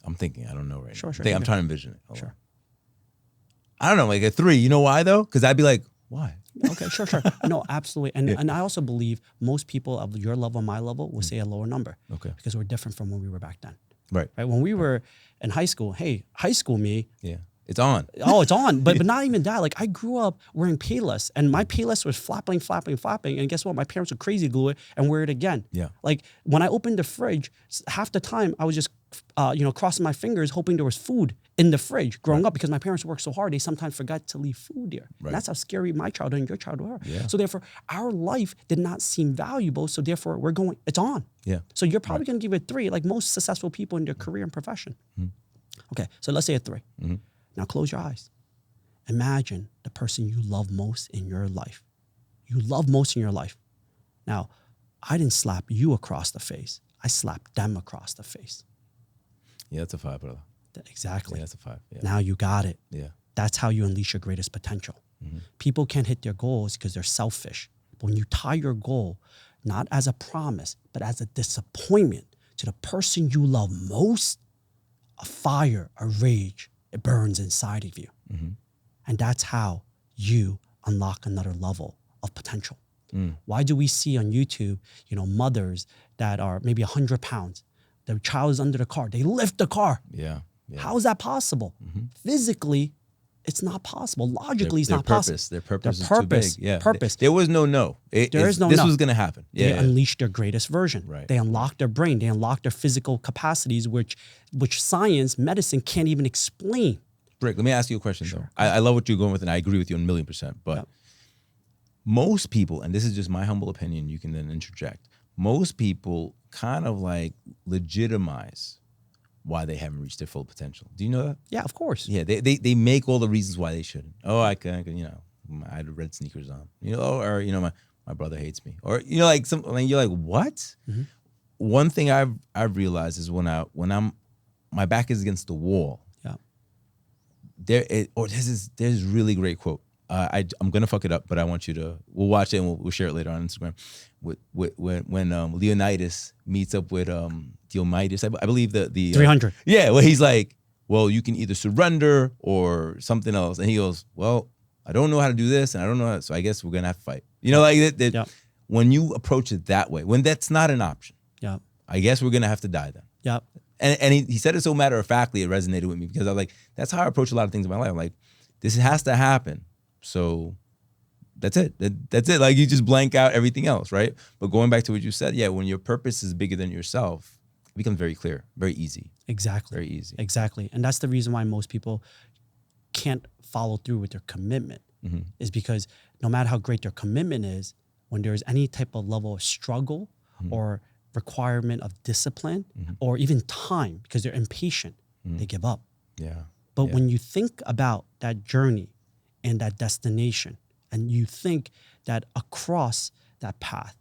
A: I'm thinking. I don't know right now.
B: Sure.
A: I'm trying to envision it. Hold
B: Sure.
A: on. I don't know, like a 3. You know why though? Because I'd be like, why?
B: Okay, sure. No, absolutely. And I also believe most people of your level, my level, will say a lower number.
A: Okay.
B: Because we're different from when we were back then.
A: Right.
B: When we were in high school, high school me.
A: Yeah. It's on.
B: Oh, it's on. But not even that. Like I grew up wearing Payless and my Payless was flapping. And guess what? My parents would crazy glue it and wear it again.
A: Yeah.
B: Like when I opened the fridge, half the time I was just, crossing my fingers, hoping there was food in the fridge growing up because my parents worked so hard. They sometimes forgot to leave food there.
A: Right.
B: And that's how scary my childhood and your childhood were.
A: Yeah.
B: So therefore, our life did not seem valuable. So therefore, we're going, it's on.
A: Yeah.
B: So you're probably going to give it 3, like most successful people in their career and profession. Okay. So let's say a 3. Now close your eyes. Imagine the person you love most in your life. You love most in your life. Now, I didn't slap you across the face. I slapped them across the face.
A: Yeah, that's a 5, brother.
B: Exactly.
A: Yeah, that's a 5. Yeah.
B: Now you got it.
A: Yeah.
B: That's how you unleash your greatest potential. People can't hit their goals because they're selfish. But when you tie your goal, not as a promise, but as a disappointment to the person you love most, a fire, a rage, it burns inside of you. And that's how you unlock another level of potential. Why do we see on YouTube, mothers that are maybe 100 pounds, their child is under the car, they lift the car.
A: Yeah.
B: How is that possible? Physically, it's not possible. Logically, it's not possible.
A: Their purpose is too big. Yeah.
B: Purpose.
A: There was no.
B: There is no
A: This
B: no.
A: was going to happen.
B: They
A: Yeah.
B: unleash their greatest version.
A: Right.
B: They unlock their brain. They unlock their physical capacities, which science, medicine can't even explain.
A: Rick, let me ask you a question though. I love what you're going with, and I agree with you 1,000,000%. But most people, and this is just my humble opinion, you can then interject. Most people kind of like legitimize why they haven't reached their full potential. Do you know that?
B: Yeah, of course.
A: Yeah, they make all the reasons why they shouldn't. Oh, I can I had red sneakers on. My brother hates me. Or like you're like, what? One thing I've realized is when my back is against the wall.
B: Yeah.
A: There's really great quote. I'm gonna fuck it up, but I want you to. We'll watch it and we'll share it later on Instagram. When Leonidas meets up with Diomedes, I believe the
B: 300.
A: Yeah, well he's like, well, you can either surrender or something else. And he goes, well, I don't know how to do this and I don't know how, so I guess we're going to have to fight. You know, like that.
B: Yeah.
A: When you approach it that way, when that's not an option,
B: Yeah.
A: I guess we're going to have to die then.
B: Yeah.
A: And he said it so matter-of-factly, it resonated with me because I was like, that's how I approach a lot of things in my life. I'm like, this has to happen. So that's it. That's it. Like you just blank out everything else, right? But going back to what you said, yeah, when your purpose is bigger than yourself, it becomes very clear, very easy.
B: Exactly.
A: Very easy.
B: Exactly. And that's the reason why most people can't follow through with their commitment is because no matter how great their commitment is, when there's any type of level of struggle or requirement of discipline or even time because they're impatient, they give up.
A: Yeah.
B: But when you think about that journey and that destination, and you think that across that path,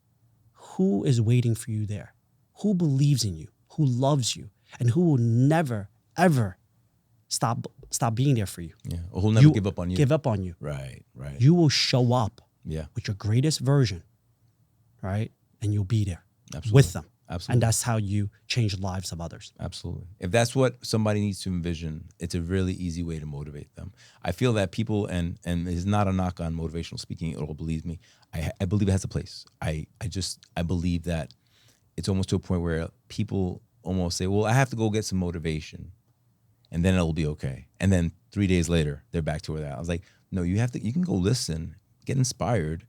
B: who is waiting for you there? Who believes in you? Who loves you? And who will never, ever stop being there for you?
A: Yeah. Or who'll never give up on you.
B: Give up on you.
A: Right. Right.
B: You will show up
A: Yeah.
B: with your greatest version, right? And you'll be there
A: Absolutely.
B: with them.
A: Absolutely.
B: And that's how you change the lives of others.
A: Absolutely. If that's what somebody needs to envision, it's a really easy way to motivate them. I feel that people, and it's not a knock on motivational speaking at all, believe me, I believe it has a place. I believe that it's almost to a point where people almost say, well, I have to go get some motivation and then it'll be okay. And then 3 days later, they're back to where they're at. I was like, no, you can go listen, get inspired,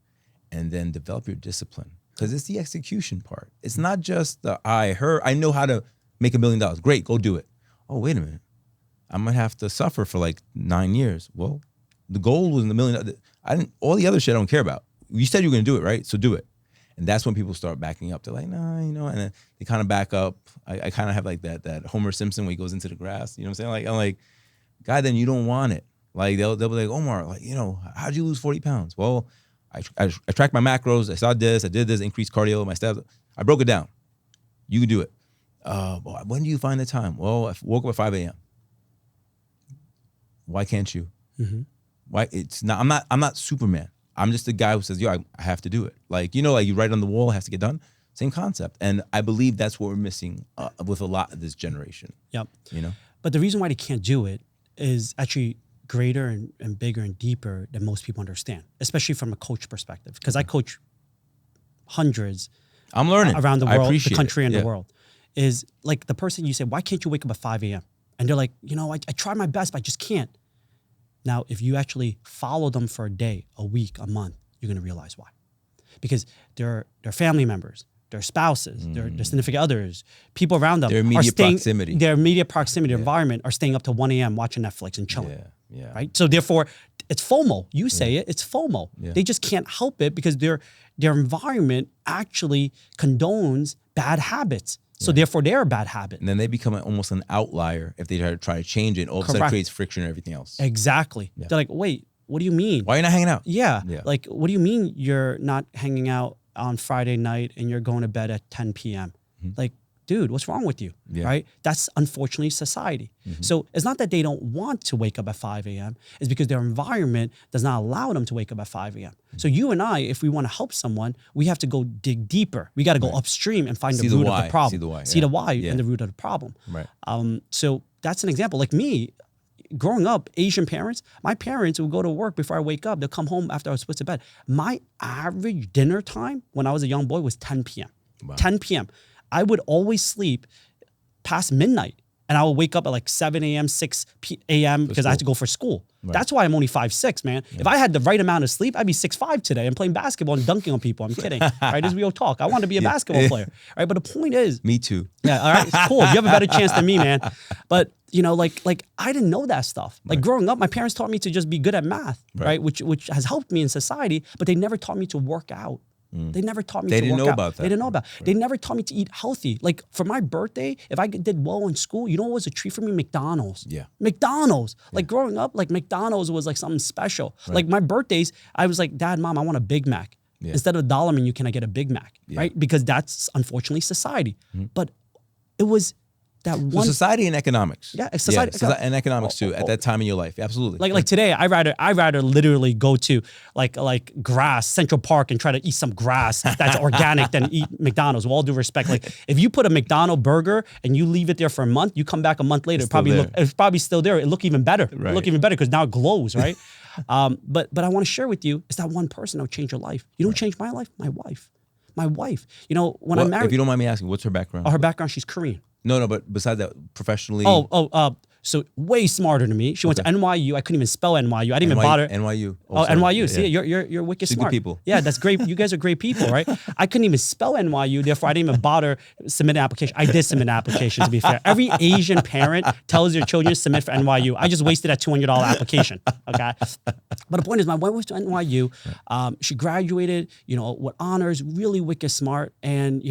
A: and then develop your discipline. Because it's the execution part. It's not just the I know how to make $1 million. Great, go do it. Oh, wait a minute. I'm gonna have to suffer for like 9 years. Well, the goal was in the $1 million. All the other shit I don't care about. You said you were gonna do it, right? So do it. And that's when people start backing up. They're like, nah, and then they kind of back up. I kind of have like that Homer Simpson when he goes into the grass. You know what I'm saying? I'm like, guy, then you don't want it. Like they'll be like, Omar, like, how'd you lose 40 pounds? Well, I tracked my macros. I saw this. I did this. Increased cardio. My steps. I broke it down. You can do it. When do you find the time? Well, I woke up at 5 a.m. Why can't you? Why? It's not. I'm not Superman. I'm just a guy who says, yo, I have to do it. Like like you write on the wall, it has to get done. Same concept. And I believe that's what we're missing with a lot of this generation.
B: Yep.
A: You know.
B: But the reason why they can't do it is actually greater and bigger and deeper than most people understand, especially from a coach perspective. Because I coach hundreds
A: I'm learning
B: around the world, the country and
A: the
B: world. Is like the person you say, why can't you wake up at 5 a.m.? And they're like, I try my best, but I just can't. Now, if you actually follow them for a day, a week, a month, you're going to realize why. Because they're family members, their spouses, their significant others, people around them.
A: Their immediate proximity.
B: Their immediate proximity environment are staying up to 1 a.m. watching Netflix and chilling.
A: Yeah.
B: Right? So therefore, it's FOMO. You say it, it's FOMO.
A: Yeah.
B: They just can't help it because their environment actually condones bad habits. So therefore, they're a bad habit.
A: And then they become almost an outlier if they try to change it. All of a sudden, it creates friction and everything else.
B: Exactly. Yeah. They're like, wait, what do you mean?
A: Why are you not hanging out?
B: Yeah. Like, what do you mean you're not hanging out on Friday night and you're going to bed at 10 p.m.? Like, dude, what's wrong with you? Right? That's unfortunately society. So it's not that they don't want to wake up at 5 a.m. It's because their environment does not allow them to wake up at 5 a.m. So you and I, if we want to help someone, we have to go dig deeper. We got to go upstream and find the root of the problem. See the why and the root of the problem.
A: Right.
B: So that's an example. Like me, growing up, Asian parents, my parents would go to work before I wake up. They'll come home after I was put to bed. My average dinner time when I was a young boy was 10 p.m. Wow. 10 p.m. I would always sleep past midnight. And I would wake up at like 7 a.m., 6 a.m. because I had to go for school. Right. That's why I'm only 5'6", man. Yeah. If I had the right amount of sleep, I'd be 6'5" today and playing basketball and dunking on people. I'm kidding, right? As we all talk. I want to be a basketball player, right? But the point is...
A: Me too.
B: Yeah, all right, it's cool. You have a better chance than me, man. But, like I didn't know that stuff. Like growing up, my parents taught me to just be good at math, right? Which has helped me in society, but they never taught me to work out. They never taught me to work out. They didn't know about that. They didn't know about it. Right. They never taught me to eat healthy. Like for my birthday, if I did well in school, you know what was a treat for me? McDonald's. Yeah. McDonald's. Yeah. Like growing up, like McDonald's was like something special. Right. Like my birthdays, I was like, Dad, Mom, I want a Big Mac. Yeah. Instead of a $1 menu, can I get a Big Mac? Yeah. Right? Because that's unfortunately society. But it was that
A: So
B: one.
A: society and economics.
B: Yeah, society
A: and economics too at that time in your life. Absolutely.
B: Like today, I rather literally go to like grass Central Park and try to eat some grass that's organic than eat McDonald's. With all due respect, like if you put a McDonald's burger and you leave it there for a month, you come back a month later, it's probably still there. It look even better.
A: Right.
B: It look even better because now it glows, right? But I want to share with you is that one person that'll change your life. You don't change my life, my wife. My wife. You know, when I'm married.
A: If you don't mind me asking, what's her background?
B: Oh, her background, she's Korean.
A: No, but besides that, professionally.
B: So way smarter than me. She went to NYU. I couldn't even spell NYU. I didn't even bother.
A: NYU.
B: Oh, NYU. Yeah. See, you're wicked
A: She's
B: smart.
A: good people.
B: Yeah, that's great. You guys are great people, right? I couldn't even spell NYU. Therefore, I didn't even bother submitting an application. I did submit an application, to be fair. Every Asian parent tells their children to submit for NYU. I just wasted that $200 application. Okay. But the point is, my wife went to NYU. She graduated, with honors, really wicked smart, and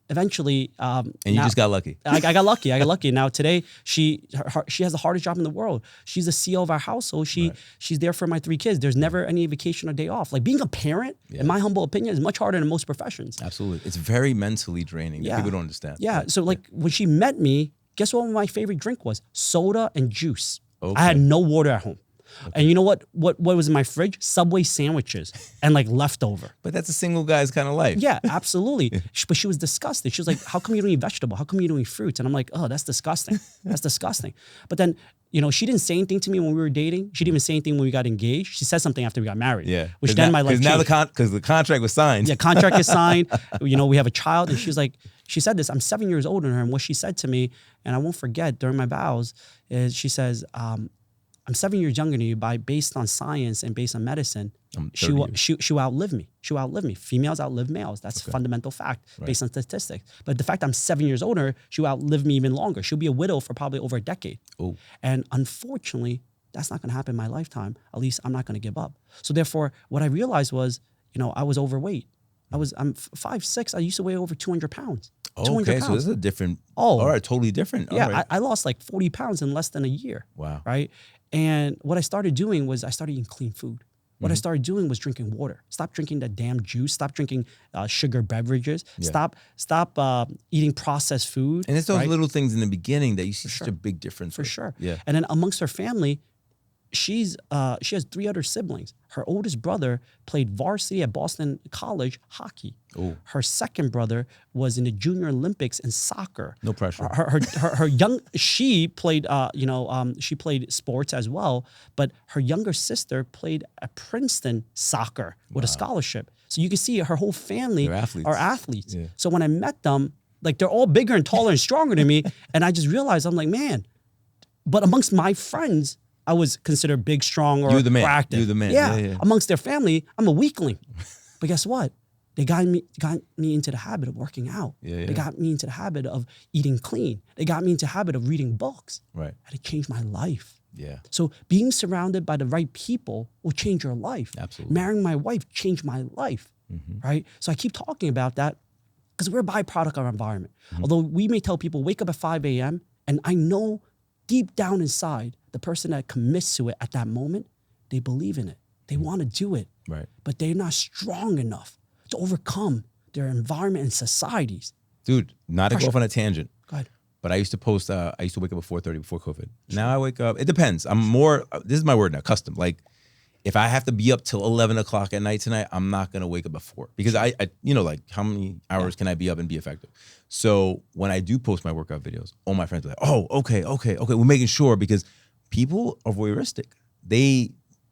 B: eventually,
A: and you just got lucky.
B: I got lucky. Now today, she has the hardest job in the world. She's the CEO of our household. She's there for my 3 kids. There's never any vacation or day off. Like being a parent, in my humble opinion, is much harder than most professions.
A: Absolutely, it's very mentally draining.
B: Yeah.
A: People don't understand.
B: Yeah. So like when she met me, guess what my favorite drink was? Soda and juice.
A: Okay.
B: I had no water at home. Okay. And you know what was in my fridge? Subway sandwiches and like leftover.
A: But that's a single guy's kind of life.
B: Yeah, absolutely. But she was disgusted. She was like, how come you don't eat vegetable? How come you don't eat fruits? And I'm like, oh, that's disgusting. That's disgusting. But then, she didn't say anything to me when we were dating. She didn't even say anything when we got engaged. She said something after we got married.
A: Yeah.
B: Which then my life changed.
A: Because the contract was signed.
B: Yeah, contract is signed. We have a child. And she said this, I'm 7 years older than her. And what she said to me, and I won't forget during my vows, is she says, I'm 7 years younger than you, based on science and based on medicine. She will outlive me. She'll outlive me. Females outlive males. That's a fundamental fact based on statistics. But the fact I'm 7 years older, she'll outlive me even longer. She'll be a widow for probably over a decade.
A: Ooh.
B: And unfortunately, that's not going to happen in my lifetime. At least I'm not going to give up. So therefore, what I realized was, I was overweight. I'm 5'6". I used to weigh over 200 pounds.
A: Okay, so this is a different. All right, totally different.
B: Yeah,
A: all right.
B: I lost like 40 pounds in less than a year.
A: Wow.
B: Right. And what I started doing was I started eating clean food. What I started doing was drinking water. Stop drinking that damn juice. Stop drinking sugar beverages. Yeah. Stop eating processed food.
A: And it's those little things in the beginning that you see such a big difference.
B: For sure.
A: Yeah.
B: And then amongst her family, she has 3 other siblings. Her oldest brother played varsity at Boston College hockey.
A: Ooh.
B: Her second brother was in the Junior Olympics in soccer.
A: No pressure.
B: She played she played sports as well, but her younger sister played at Princeton soccer with a scholarship. So you can see her whole family are athletes.
A: Yeah.
B: So when I met them, like they're all bigger and taller and stronger than me, and I just realized I'm like, man. But amongst my friends, I was considered big, strong, or active.
A: You're the man.
B: Yeah. Amongst their family, I'm a weakling. But guess what? They got me into the habit of working out.
A: Yeah.
B: They got me into the habit of eating clean. They got me into the habit of reading books.
A: Right.
B: And it changed my life.
A: Yeah.
B: So being surrounded by the right people will change your life.
A: Absolutely.
B: Marrying my wife changed my life.
A: Mm-hmm.
B: Right. So I keep talking about that because we're a byproduct of our environment. Mm-hmm. Although we may tell people wake up at 5 a.m. and I know deep down inside, the person that commits to it at that moment, they believe in it. They want to do it.
A: Right.
B: But they're not strong enough to overcome their environment and societies.
A: Dude, not to go off on a tangent.
B: Go ahead.
A: But I used to post, I used to wake up at 4:30 before COVID. Now I wake up, it depends. I'm more, this is my word now, custom. Like if I have to be up till 11 o'clock at night tonight, I'm not going to wake up at 4 because I like how many hours can I be up and be effective? So when I do post my workout videos, all my friends are like, oh, okay. We're making sure because people are voyeuristic.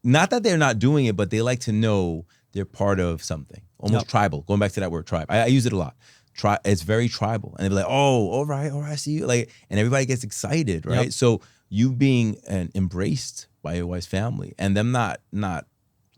A: Not that they're not doing it, but they like to know they're part of something. Almost tribal. Going back to that word tribe. I use it a lot. It's very tribal. And they're like, oh, all right, I see you. Like, and everybody gets excited, right? Yep. So you being embraced by your wife's family and them not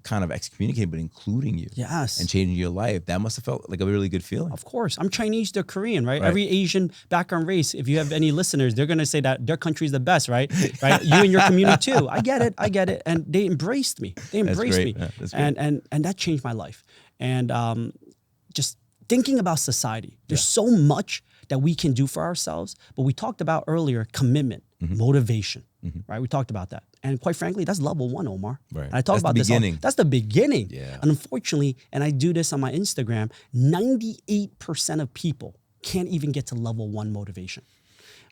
A: kind of excommunicating, but including you.
B: Yes.
A: And changing your life. That must have felt like a really good feeling.
B: Of course. I'm Chinese, they're Korean, right? Every Asian background race, if you have any listeners, they're going to say that their country is the best, right? Right? You and your community too. I get it. And they embraced me. They embraced me.
A: Yeah, that's great.
B: And that changed my life. And just thinking about society, there's so much that we can do for ourselves. But we talked about earlier, commitment, motivation, right? We talked about that. And quite frankly, that's level 1, Omar.
A: Right.
B: And I talk about this. That's the beginning.
A: Yeah.
B: And unfortunately, and I do this on my Instagram, 98% of people can't even get to level 1 motivation.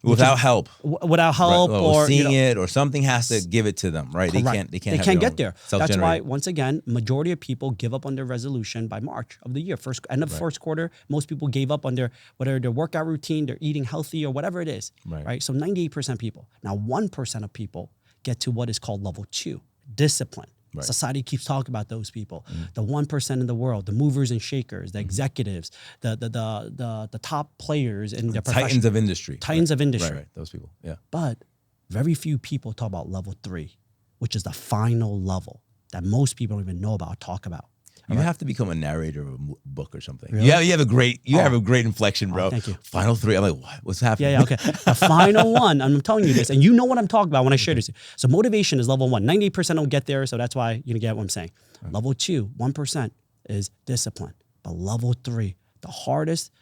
A: without help.
B: Without help,
A: Right.
B: or
A: seeing it, or something has to give it to them, right?
B: Correct.
A: They
B: They
A: have
B: can't
A: their
B: get
A: own
B: there. That's
A: self-generated.
B: why, once again, majority of people give up on their resolution by March of the year. End of first quarter, most people gave up on whether their workout routine, they're eating healthy, or whatever it is. Right. So 98% people. Now 1% of people get to what is called level 2, discipline. Right. Society keeps talking about those people, the 1% in the world, the movers and shakers, the executives, the top players in their profession.
A: Titans of industry.
B: Titans of industry.
A: Right. Those people. Yeah.
B: But very few people talk about level 3, which is the final level that most people don't even know about, talk about.
A: You have to become a narrator of a book or something.
B: Really?
A: Yeah, you have a great inflection, bro.
B: Thank you.
A: Final 3. I'm like, what? What's happening?
B: Yeah, okay. The final one, I'm telling you this, and you know what I'm talking about when I share this. So motivation is level 1. 98% don't get there, so that's why you get what I'm saying. Level 2, 1% is discipline. But level 3, the hardest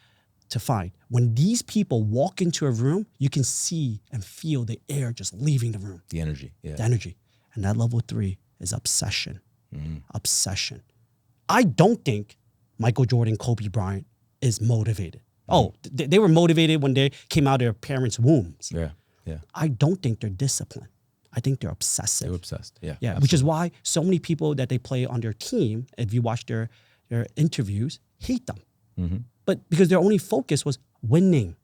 B: to find. When these people walk into a room, you can see and feel the air just leaving the room.
A: The energy. Yeah.
B: The energy. And that level 3 is obsession. Obsession. I don't think Michael Jordan, Kobe Bryant is motivated. Oh, they were motivated when they came out of their parents' wombs.
A: Yeah.
B: I don't think they're disciplined. I think they're obsessive.
A: They're obsessed. Yeah.
B: Yeah. Which is why so many people that they play on their team, if you watch their interviews, hate them. But because their only focus was winning.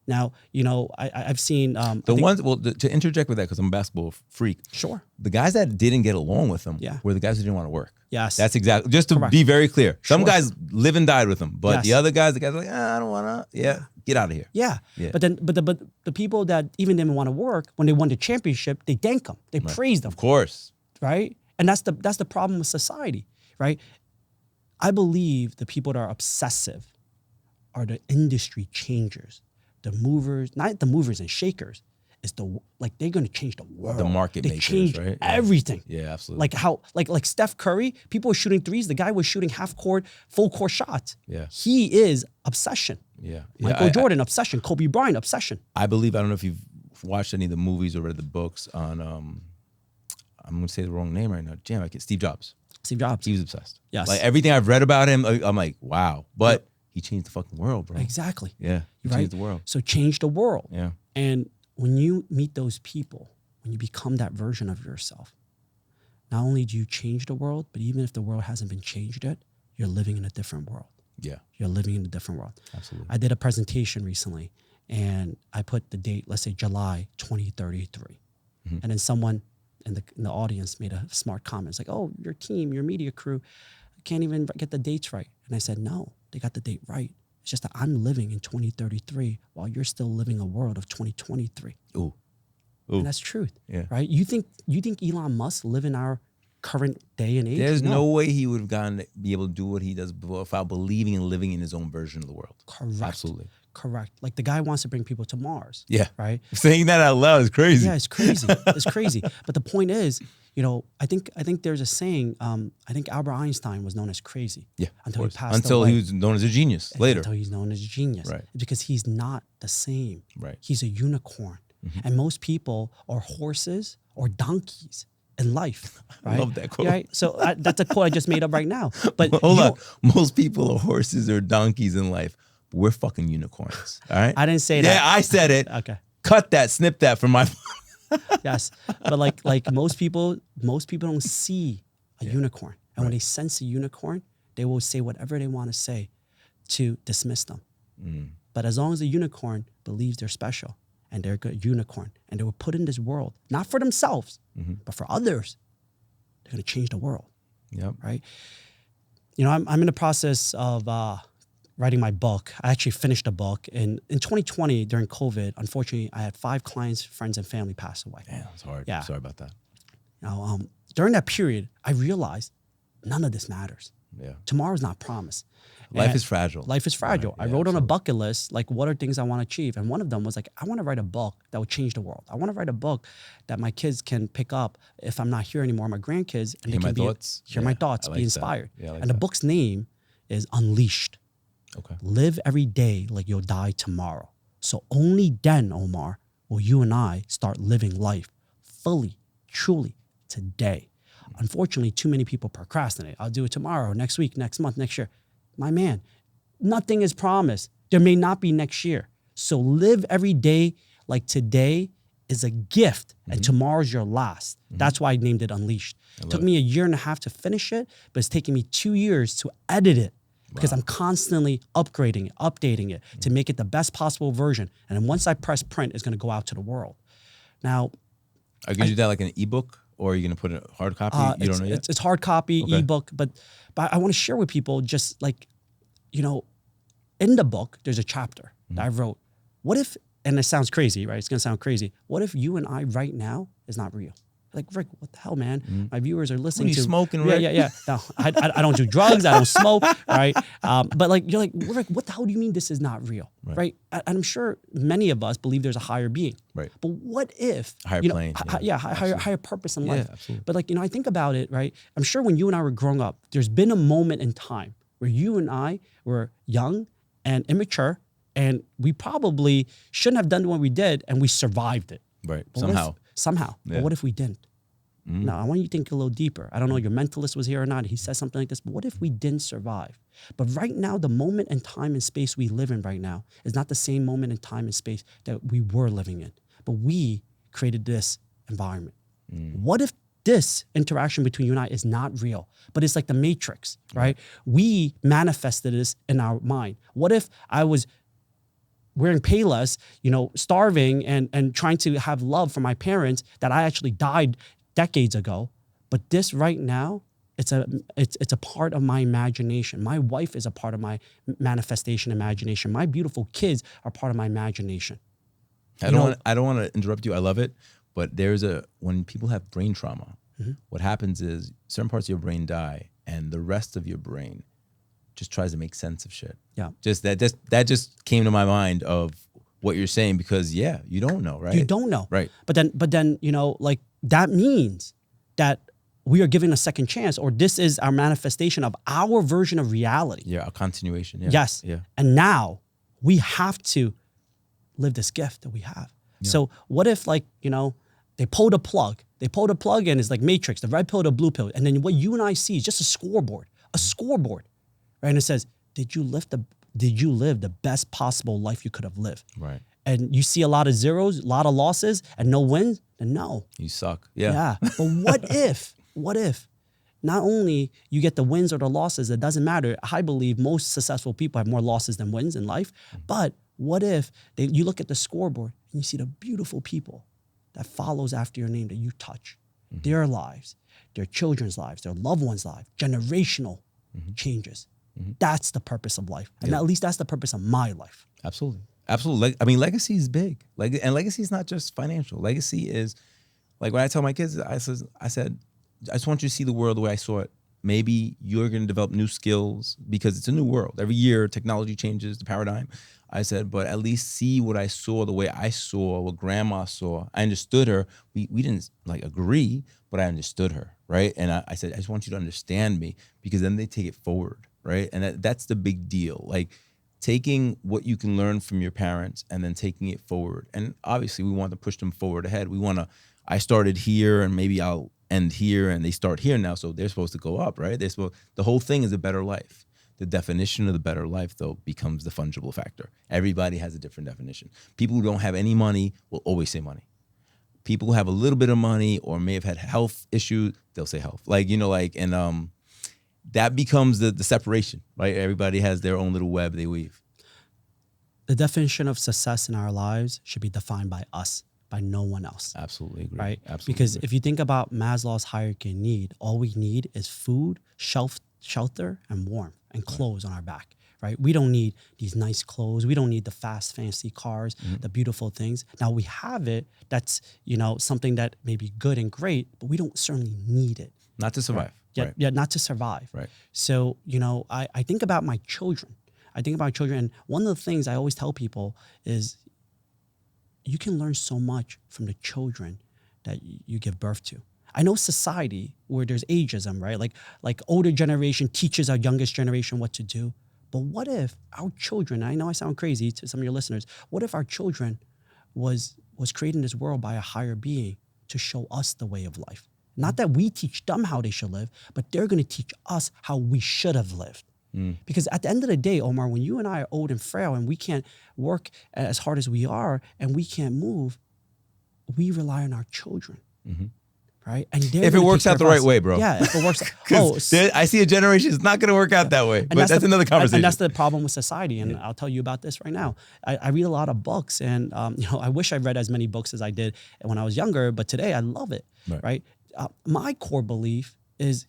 B: Now, I've seen
A: to interject with that, because I'm a basketball freak.
B: Sure.
A: The guys that didn't get along with them were the guys who didn't want to work.
B: Yes.
A: That's exactly, just to be very clear. Some guys live and died with them, but the other guys, the guys are like, I don't want to. Yeah, get out of here.
B: Yeah. But the people that even didn't want to work, when they won the championship, they thank them. They praise them.
A: Of course.
B: Right? And that's the problem with society, right? I believe the people that are obsessive are the industry changers. The movers, not the movers and shakers, is they're going to change the world.
A: The market makers,
B: change
A: right?
B: Everything.
A: Yeah, absolutely.
B: Like how, like Steph Curry, people were shooting threes. The guy was shooting half court, full court shots.
A: Yeah.
B: He is obsession.
A: Yeah.
B: Michael Jordan, obsession. Kobe Bryant, obsession.
A: I don't know if you've watched any of the movies or read the books on, I'm going to say the wrong name right now. Damn, I can't. Steve Jobs.
B: Steve Jobs.
A: He was obsessed.
B: Yes.
A: Like everything I've read about him, I'm like, wow. But he changed the fucking world, bro.
B: Exactly.
A: Yeah. He changed the world.
B: So change the world.
A: Yeah.
B: And when you meet those people, when you become that version of yourself, not only do you change the world, but even if the world hasn't been changed yet, you're living in a different world.
A: Yeah.
B: You're living in a different world.
A: Absolutely.
B: I did a presentation recently and I put the date, let's say July 2033. And then someone in the audience made a smart comment. It's like, oh, your team, your media crew can't even get the dates right. And I said, no, they got the date right. It's just that I'm living in 2033 while you're still living a world of 2023.
A: Ooh.
B: And that's truth,
A: Yeah.
B: right? You think Elon Musk live in our current day and age?
A: There's no way he would have be able to do what he does without believing and living in his own version of the world.
B: Correct.
A: Absolutely.
B: Correct. Like the guy wants to bring people to Mars.
A: Yeah.
B: Right?
A: Saying that out loud is crazy.
B: Yeah, it's crazy. It's crazy. But the point is, I think there's a saying, I think Albert Einstein was known as crazy.
A: Yeah.
B: Until he passed
A: Until
B: away.
A: he was known as a genius later.
B: Until he's known as a genius.
A: Right.
B: Because he's not the same.
A: Right.
B: He's a unicorn. And most people are horses or donkeys in life. Right?
A: I love that quote.
B: Right? So that's a quote I just made up right now. But
A: hold on. Most people are horses or donkeys in life. But we're fucking unicorns. All right?
B: I didn't say that.
A: Yeah, I said it.
B: Okay.
A: Cut that, snip that from my
B: Yes. But like most people don't see a unicorn. And when they sense a unicorn, they will say whatever they want to say to dismiss them. But as long as the unicorn believes they're special and they're a good unicorn and they were put in this world, not for themselves, but for others, they're going to change the world.
A: Yep.
B: Right? I'm in the process of writing my book. I actually finished a book. And in 2020, during COVID, unfortunately, I had 5 clients, friends, and family pass away.
A: Damn, it's hard.
B: Yeah.
A: Sorry about that.
B: During that period, I realized none of this matters.
A: Yeah.
B: Tomorrow's not promised.
A: Life is fragile.
B: Life is fragile.
A: Right.
B: I wrote on a bucket list, like, what are things I want to achieve? And one of them was like, I want to write a book that will change the world. I want to write a book that my kids can pick up if I'm not here anymore, my grandkids, and
A: Hear
B: they
A: my
B: can
A: thoughts?
B: hear
A: Yeah,
B: my thoughts,
A: I
B: be
A: like
B: inspired.
A: that. Yeah, I like
B: and the
A: that.
B: book's name is Unleashed.
A: Okay.
B: Live every day like you'll die tomorrow. So only then, Omar, will you and I start living life fully, truly, today. Unfortunately, too many people procrastinate. I'll do it tomorrow, next week, next month, next year. My man, nothing is promised. There may not be next year. So live every day like today is a gift and tomorrow's your last. That's why I named it Unleashed. It took me a year and a half to finish it, but it's taken me 2 years to edit it because I'm constantly upgrading it, updating it to make it the best possible version. And then once I press print, it's going to go out to the world. Now,
A: Are you going to do that like an ebook, or are you going to put it hard copy? You don't know yet?
B: It's hard copy, ebook, but I want to share with people just like, you know, in the book, there's a chapter that I wrote. What if, and it sounds crazy, right? It's going to sound crazy. What if you and I right now is not real? Like, Rick, what the hell, man? My viewers are listening
A: What are you
B: to
A: smoking, Rick?
B: Yeah. No, I don't do drugs. I don't smoke, right? But like, you're like, Rick, what the hell do you mean this is not real, right? And I'm sure many of us believe there's a higher being,
A: right?
B: But what if
A: higher plane?
B: Higher purpose in life.
A: Yeah, absolutely.
B: But like, you know, I think about it, right? I'm sure when you and I were growing up, there's been a moment in time where you and I were young and immature, and we probably shouldn't have done what we did, and we survived it.
A: Right.
B: But
A: Somehow.
B: Yeah. But what if we didn't? Now, I want you to think a little deeper. I don't know if your mentalist was here or not. He says something like this, but what if we didn't survive? But right now, the moment and time and space we live in right now is not the same moment and time and space that we were living in. But we created this environment. What if this interaction between you and I is not real, but it's like the Matrix, right? We manifested this in our mind. What if I was wearing Payless, you know, starving and trying to have love for my parents that I actually died decades ago, but this right now, it's a part of my imagination. My wife is a part of my manifestation imagination. My beautiful kids are part of my imagination.
A: I don't want to interrupt you. I love it, but when people have brain trauma, what happens is certain parts of your brain die, and the rest of your brain just tries to make sense of shit.
B: Yeah,
A: that just came to my mind of what you're saying, because you don't know, right?
B: You don't know,
A: right?
B: But then you know, like, that means that we are given a second chance, or this is our manifestation of our version of reality.
A: Yeah, a continuation. Yeah.
B: Yes.
A: Yeah.
B: And now we have to live this gift that we have. Yeah. So what if, like, you know, they pulled a plug. They pulled a plug in, it's like Matrix, the red pill, the blue pill. And then what you and I see is just a scoreboard, right? And it says, did you live the best possible life you could have lived?
A: Right.
B: And you see a lot of zeros, a lot of losses, and no wins, then no.
A: You suck. Yeah.
B: Yeah. But what if not only you get the wins or the losses, it doesn't matter. I believe most successful people have more losses than wins in life. But what if you look at the scoreboard and you see the beautiful people that follows after your name that you touch, their lives, their children's lives, their loved ones' lives, generational changes. That's the purpose of life. And at least that's the purpose of my life.
A: Absolutely. Absolutely. I mean, legacy is big. And legacy is not just financial. Legacy is, like, when I tell my kids, I said, I just want you to see the world the way I saw it. Maybe you're going to develop new skills because it's a new world. Every year, technology changes the paradigm. I said, but at least see what I saw the way I saw, what grandma saw. I understood her. We didn't like agree, but I understood her, right? And I said, I just want you to understand me, because then they take it forward, right? And that's the big deal. Like, taking what you can learn from your parents and then taking it forward. And obviously we want to push them forward ahead. I started here and maybe I'll end here, and they start here now. So they're supposed to go up, right? The whole thing is a better life. The definition of the better life, though, becomes the fungible factor. Everybody has a different definition. People who don't have any money will always say money. People who have a little bit of money or may have had health issues, they'll say health. Like, you know, like, and that becomes the separation, right? Everybody has their own little web they weave.
B: The definition of success in our lives should be defined by us, by no one else.
A: Absolutely agree.
B: Right?
A: Absolutely.
B: Because
A: agree.
B: if you think about Maslow's hierarchy of need, all we need is food, shelter, and warmth, and clothes on our back. Right? We don't need these nice clothes. We don't need the fast, fancy cars, the beautiful things. Now we have it. That's, you know, something that may be good and great, but we don't certainly need it.
A: Not to survive.
B: Right? Yeah, not to survive.
A: Right.
B: So, you know, I think about my children. And one of the things I always tell people is you can learn so much from the children that you give birth to. I know society where there's ageism, right? Like older generation teaches our youngest generation what to do. But what if our children, I know I sound crazy to some of your listeners, what if our children was created in this world by a higher being to show us the way of life? Not that we teach them how they should live, but they're going to teach us how we should have lived. Because at the end of the day, Omar, when you and I are old and frail and we can't work as hard as we are and we can't move, we rely on our children. Right? And
A: if it works out the right way, bro.
B: Yeah, if it works.
A: I see a generation is not going to work out that way. But that's another conversation.
B: And that's the problem with society. And I'll tell you about this right now. I read a lot of books, and I wish I read as many books as I did when I was younger. But today, I love it. Right? My core belief is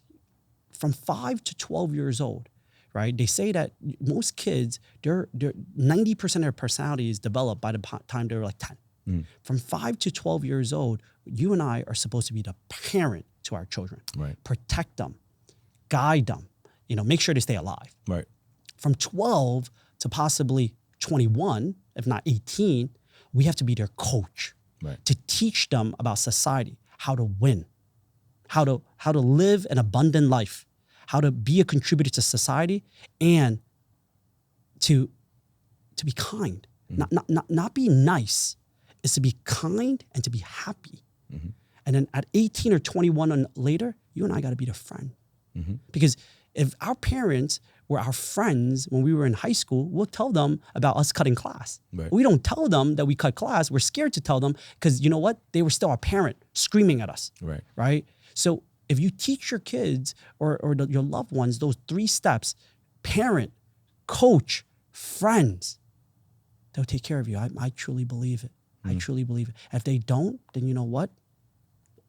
B: from 5 to 12 years old. Right? They say that most kids, their 90% of their personality is developed by the time they're like 10. From 5 to 12 years old, you and I are supposed to be the parent to our children.
A: Right.
B: Protect them, guide them, make sure they stay alive.
A: Right.
B: From 12 to possibly 21, if not 18, we have to be their coach.
A: Right.
B: To teach them about society, how to win, how to live an abundant life, how to be a contributor to society, and to be kind. Not be nice. Is to be kind and to be happy. And then at 18 or 21 and later, you and I got to be the friend. Because if our parents were our friends when we were in high school, we'll tell them about us cutting class.
A: Right.
B: We don't tell them that we cut class. We're scared to tell them because you know what? They were still our parent screaming at us. Right? So if you teach your kids or your loved ones those 3 steps, parent, coach, friends, they'll take care of you. I truly believe it. I truly believe it. If they don't, then you know what?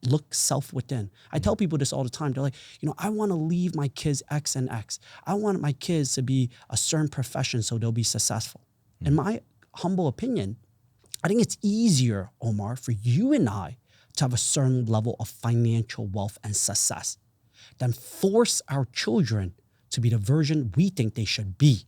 B: Look self within. I tell people this all the time. They're like, I want to leave my kids X and X. I want my kids to be a certain profession so they'll be successful. In my humble opinion, I think it's easier, Omar, for you and I to have a certain level of financial wealth and success than force our children to be the version we think they should be.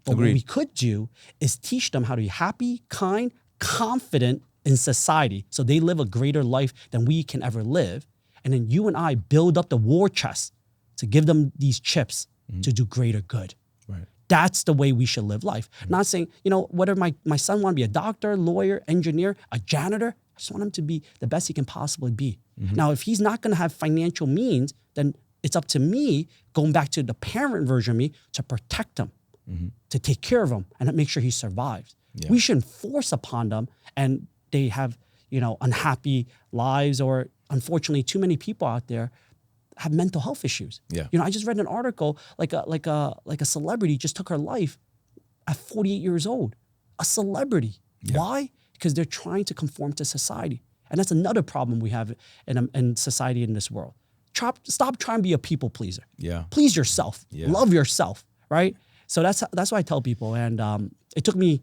B: But
A: Agreed.
B: what we could do is teach them how to be happy, kind, confident in society so they live a greater life than we can ever live. And then you and I build up the war chest to give them these chips to do greater good.
A: Right.
B: That's the way we should live life. Not saying, whether my son want to be a doctor, lawyer, engineer, a janitor, I just want him to be the best he can possibly be. Now, if he's not going to have financial means, then it's up to me, going back to the parent version of me, to protect him, to take care of him, and make sure he survives. Yeah. We shouldn't force upon them and they have, unhappy lives, or unfortunately too many people out there have mental health issues.
A: Yeah.
B: I just read an article like a celebrity just took her life at 48 years old. A celebrity. Yeah. Why? Because they're trying to conform to society. And that's another problem we have in society in this world. Stop trying to be a people pleaser.
A: Yeah.
B: Please yourself.
A: Yeah.
B: Love yourself, right? So that's what I tell people. And it took me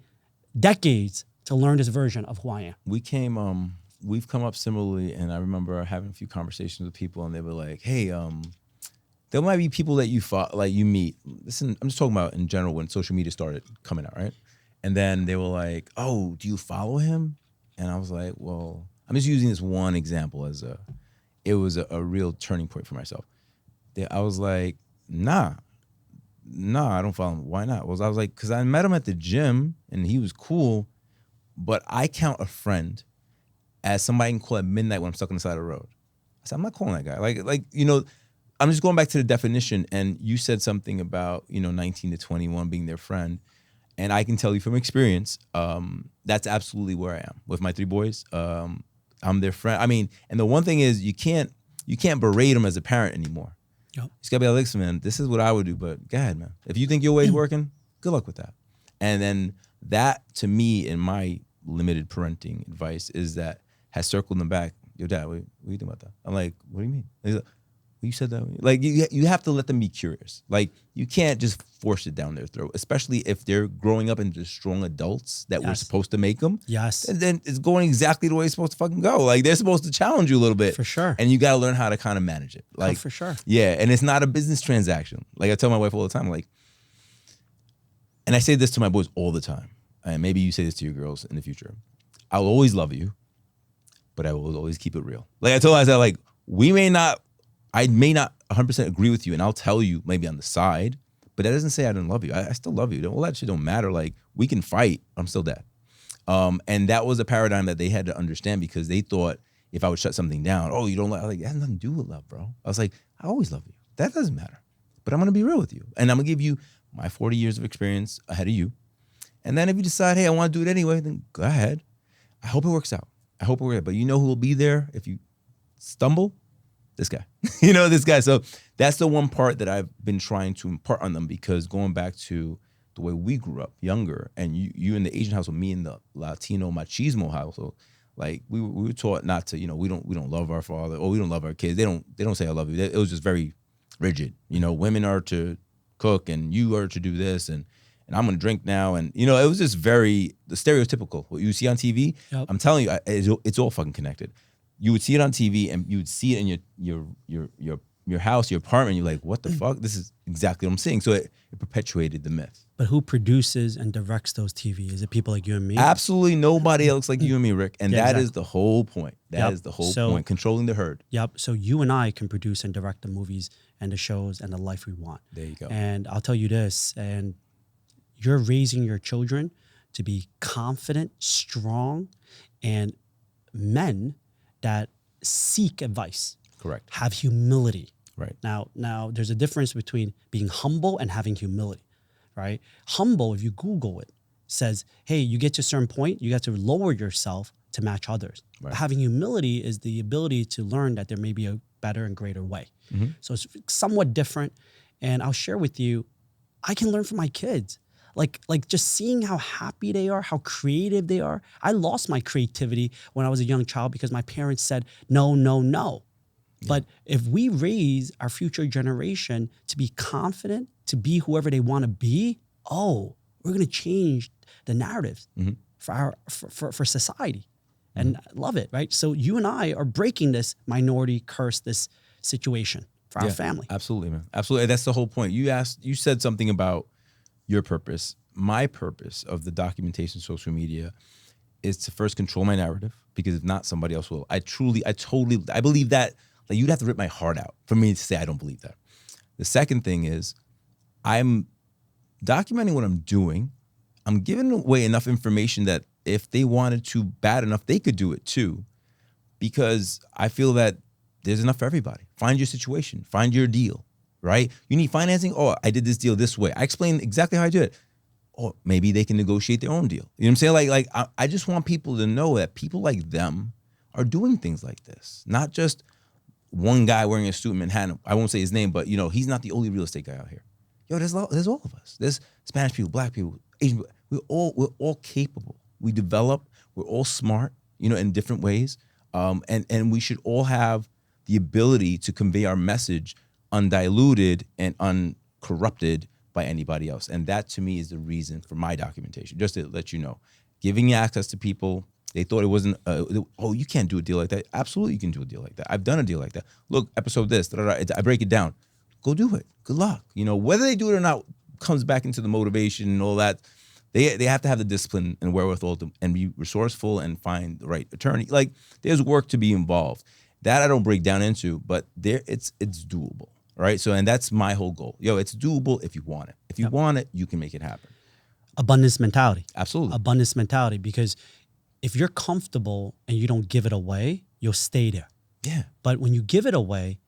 B: decades to learn this version of who I am.
A: We've come up similarly, and I remember having a few conversations with people, and they were like, "Hey, there might be people that you meet. Listen, I'm just talking about in general when social media started coming out, right? And then they were like, "Oh, do you follow him?" And I was like, "Well, I'm just using this one example it was a real turning point for myself." I was like, "Nah, I don't follow him. Why not?" Well, I was like, because I met him at the gym and he was cool, but I count a friend as somebody I can call at midnight when I'm stuck on the side of the road. I said, I'm not calling that guy. I'm just going back to the definition, and you said something about, 19 to 21 being their friend. And I can tell you from experience, that's absolutely where I am with my 3 boys. I'm their friend. I mean, and the one thing is you can't berate them as a parent anymore. Yep. You just gotta be like, listen, man, this is what I would do, but go ahead, man. If you think your way's working, good luck with that. And then that, to me, in my limited parenting advice, is that has circled them back. Yo, Dad, what do you think about that? I'm like, what do you mean? He's like, well, you said that. Like, you have to let them be curious. Like, you can't just force it down their throat, especially if they're growing up into strong adults that we're supposed to make them.
B: Yes.
A: And then it's going exactly the way it's supposed to fucking go. Like, they're supposed to challenge you a little bit.
B: For sure.
A: And you got to learn how to kind of manage it. Like,
B: for sure.
A: Yeah. And it's not a business transaction. Like, I tell my wife all the time, like, and I say this to my boys all the time, and maybe you say this to your girls in the future. I'll always love you, but I will always keep it real. Like, I told her, I said, like, I may not 100% agree with you, and I'll tell you maybe on the side, but that doesn't say I don't love you. I still love you. All that shit don't matter. Like, we can fight. I'm still dead. And that was a paradigm that they had to understand, because they thought if I would shut something down, oh, you don't love, like, that has nothing to do with love, bro. I was like, I always love you. That doesn't matter. but I'm going to be real with you. And I'm going to give you my 40 years of experience ahead of you. And then if you decide, hey, I want to do it anyway, then go ahead. I hope it works out. I hope it works out. But you know who will be there if you stumble? This guy. This guy. So that's the one part that I've been trying to impart on them, because going back to the way we grew up younger, and you in the Asian household, me in the Latino machismo household, like we were taught not to, we don't love our father, or we don't love our kids. They don't say I love you. It was just very rigid. Women are to cook and you are to do this, and I'm gonna drink now, and it was just very the stereotypical what you see on TV.
B: Yep.
A: I'm telling you, it's all fucking connected. You would see it on TV, and you would see it in your house, your apartment. You're like, what the fuck? This is exactly what I'm seeing. So it perpetuated the myth.
B: But who produces and directs those TV? Is it people like you and me?
A: Absolutely nobody else like you and me, Rick. And
B: Yeah,
A: that
B: exactly.
A: is the whole point. That is the whole point. Controlling the herd.
B: Yep. So you and I can produce and direct the movies and the shows and the life we want.
A: There you go.
B: And I'll tell you this, and you're raising your children to be confident, strong, and men that seek advice.
A: Correct.
B: Have humility.
A: Right.
B: Now there's a difference between being humble and having humility, right? Humble, if you Google it, says, hey, you get to a certain point, you got to lower yourself to match others.
A: Right.
B: But having humility is the ability to learn that there may be a better and greater way.
A: Mm-hmm.
B: So it's somewhat different. And I'll share with you, I can learn from my kids. Like just seeing how happy they are, how creative they are. I lost my creativity when I was a young child because my parents said, no, no, no. Yeah. But if we raise our future generation to be confident, to be whoever they want to be, we're going to change the narratives for society. And I love it, right? So you and I are breaking this minority curse, this situation for our family.
A: Absolutely, man. Absolutely. That's the whole point. You said something about your purpose. My purpose of the documentation social media is to first control my narrative, because if not, somebody else will. I believe that. Like, you'd have to rip my heart out for me to say I don't believe that. The second thing is, I'm documenting what I'm doing. I'm giving away enough information that if they wanted to bad enough, they could do it too, because I feel that there's enough for everybody. Find your situation, find your deal, right? You need financing? Oh, I did this deal this way. I explained exactly how I did it. Or maybe they can negotiate their own deal. You know what I'm saying? Like I just want people to know that people like them are doing things like this, not just one guy wearing a suit in Manhattan. I won't say his name, but he's not the only real estate guy out here. There's all of us. There's Spanish people, Black people, Asian people. We're all capable. We develop. We're all smart, in different ways. And we should all have the ability to convey our message undiluted and uncorrupted by anybody else. And that, to me, is the reason for my documentation. Just to let you know, giving access to people. They thought it wasn't, you can't do a deal like that. Absolutely, you can do a deal like that. I've done a deal like that. Look, episode this, I break it down. Go do it. Good luck. Whether they do it or not comes back into the motivation and all that. They have to have the discipline and wherewithal and be resourceful and find the right attorney. Like, there's work to be involved. That I don't break down into, but it's doable, right? So, and that's my whole goal. It's doable if you want it. If you want it, you can make it happen.
B: Abundance mentality.
A: Absolutely.
B: Abundance mentality, because if you're comfortable and you don't give it away, you'll stay there.
A: Yeah.
B: But when you give it away,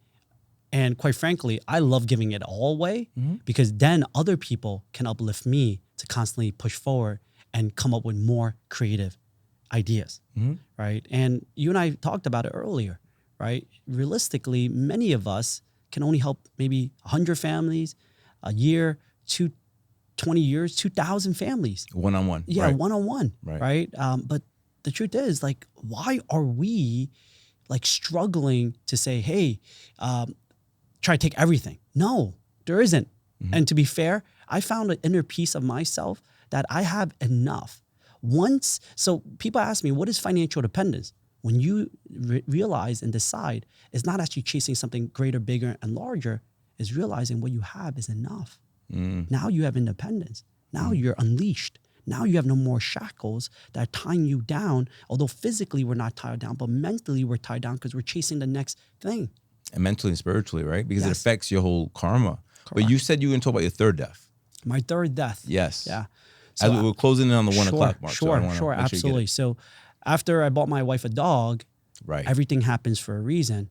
B: and quite frankly, I love giving it all away, because then other people can uplift me to constantly push forward and come up with more creative ideas, right? And you and I talked about it earlier, right? Realistically, many of us can only help maybe 100 families a year, 20 years, 2,000 families.
A: One-on-one.
B: Yeah,
A: right.
B: One-on-one, right? But the truth is, like, why are we like struggling to say, hey, try to take everything? No, there isn't. And to be fair, I found an inner peace of myself that I have enough. So people ask me, what is financial dependence? When you realize and decide it's not actually chasing something greater, bigger, and larger, is realizing what you have is enough. Now you have independence. Now you're unleashed. Now you have no more shackles that are tying you down, although physically we're not tied down, but mentally we're tied down because we're chasing the next thing.
A: And mentally and spiritually, right? Because it affects your whole karma.
B: Correct.
A: But you said you were going to talk about your third death.
B: My third death.
A: Yes.
B: Yeah.
A: So we're closing in on the 1 o'clock mark.
B: Sure, absolutely. So after I bought my wife a dog, everything happens for a reason.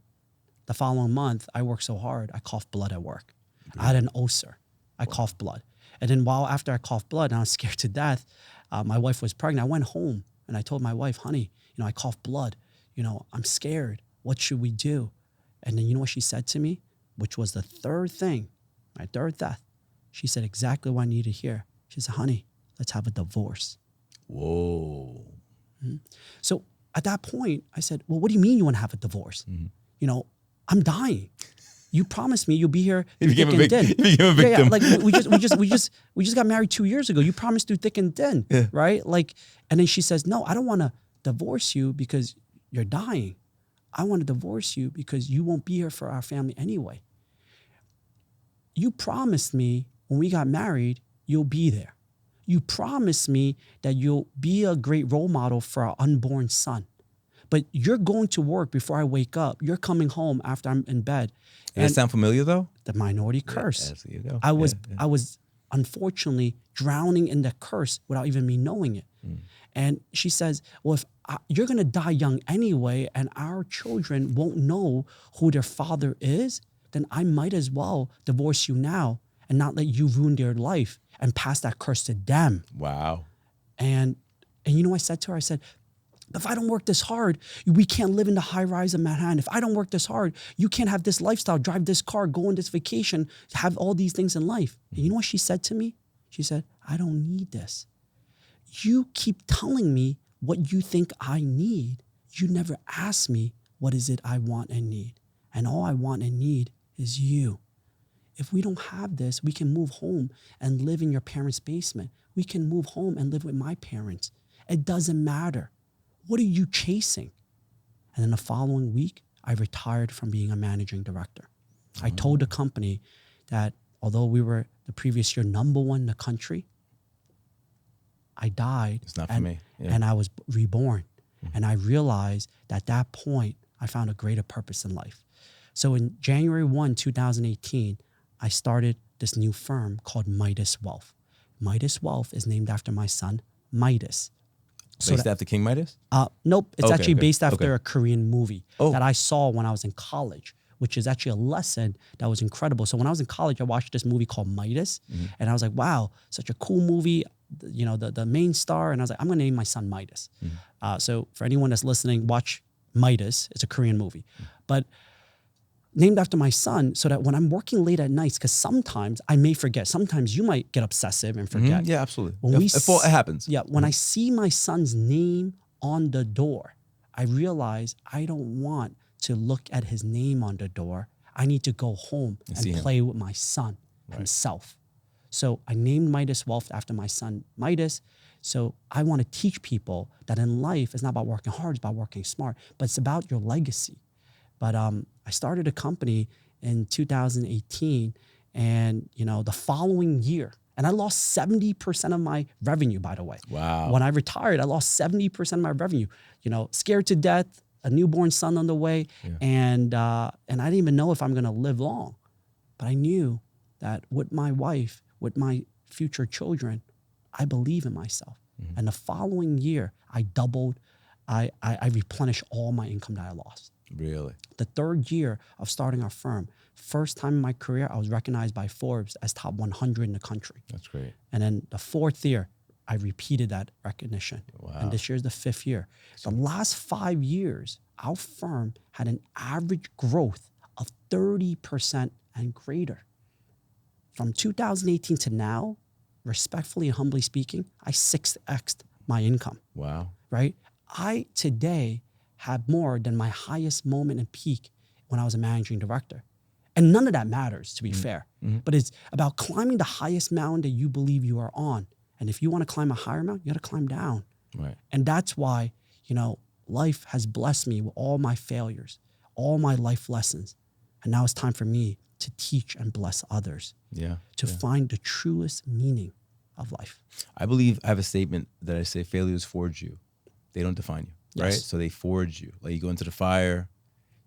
B: The following month, I worked so hard, I coughed blood at work. I had an ulcer. I coughed blood. And then after I coughed blood and I was scared to death, my wife was pregnant. I went home and I told my wife, honey, I coughed blood. I'm scared. What should we do? And then you know what she said to me, which was the third thing, my third death. She said exactly what I needed to hear. She said, honey, let's have a divorce.
A: Whoa.
B: Mm-hmm. So at that point, I said, well, what do you mean you want to have a divorce? Mm-hmm. I'm dying. You promised me you'll be here through thick and thin.
A: You became a victim.
B: Yeah. Like we just got married 2 years ago. You promised through thick and thin, right? Like, and then she says, no, I don't want to divorce you because you're dying. I want to divorce you because you won't be here for our family anyway. You promised me when we got married, you'll be there. You promised me that you'll be a great role model for our unborn son. But you're going to work before I wake up. You're coming home after I'm in bed.
A: Does that sound familiar though?
B: The minority curse.
A: Yeah, there you go.
B: I was unfortunately drowning in the curse without even me knowing it. And she says, well, if you're going to die young anyway, and our children won't know who their father is, then I might as well divorce you now and not let you ruin their life and pass that curse to them.
A: Wow.
B: And you know what I said to her? I said, if I don't work this hard, we can't live in the high rise of Manhattan. If I don't work this hard, you can't have this lifestyle, drive this car, go on this vacation, have all these things in life. And you know what she said to me? She said, I don't need this. You keep telling me what you think I need. You never ask me what is it I want and need. And all I want and need is you. If we don't have this, we can move home and live in your parents' basement. We can move home and live with my parents. It doesn't matter. What are you chasing? And then the following week, I retired from being a managing director. I told the company that although we were the previous year #1 in the country, I died.
A: It's not for me. Yeah.
B: And I was reborn. And I realized that at that point, I found a greater purpose in life. So in January 1, 2018, I started this new firm called Midas Wealth. Midas Wealth is named after my son, Midas.
A: Based after King Midas?
B: Nope. It's actually based after
A: Okay.
B: a Korean movie that I saw when I was in college, which is actually a lesson that was incredible. So when I was in college, I watched this movie called Midas, and I was like, wow, such a cool movie. The main star, and I was like, I'm gonna name my son Midas. So for anyone that's listening, watch Midas. It's a Korean movie, but named after my son, so that when I'm working late at nights, because sometimes I may forget. Sometimes you might get obsessive and forget.
A: Yeah, absolutely.
B: When
A: It happens.
B: Yeah, when I see my son's name on the door, I realize I don't want to look at his name on the door. I need to go home and play with my son himself. So I named Midas Wealth after my son Midas. So I want to teach people that in life, it's not about working hard, it's about working smart, but it's about your legacy. But I started a company in 2018, and the following year, and I lost 70% of my revenue, by the way.
A: Wow.
B: When I retired, I lost 70% of my revenue. Scared to death, a newborn son on the way, and I didn't even know if I'm going to live long. But I knew that with my wife, with my future children, I believe in myself. And the following year, I doubled, I replenished all my income that I lost.
A: Really?
B: The third year of starting our firm, first time in my career, I was recognized by Forbes as top 100 in the country.
A: That's great.
B: And then the fourth year, I repeated that recognition.
A: Wow.
B: And this year's the fifth year. The last 5 years, our firm had an average growth of 30% and greater. From 2018 to now, respectfully and humbly speaking, I 6x'd my income.
A: Wow.
B: Right? I today have more than my highest moment and peak when I was a managing director. And none of that matters, to be fair. But it's about climbing the highest mountain that you believe you are on. And if you want to climb a higher mountain, you got to climb down.
A: Right.
B: And that's why, life has blessed me with all my failures, all my life lessons. And now it's time for me to teach and bless others. To find the truest meaning of life.
A: I believe I have a statement that I say failures forge you. They don't define you. Right? So they forge you. Like you go into the fire,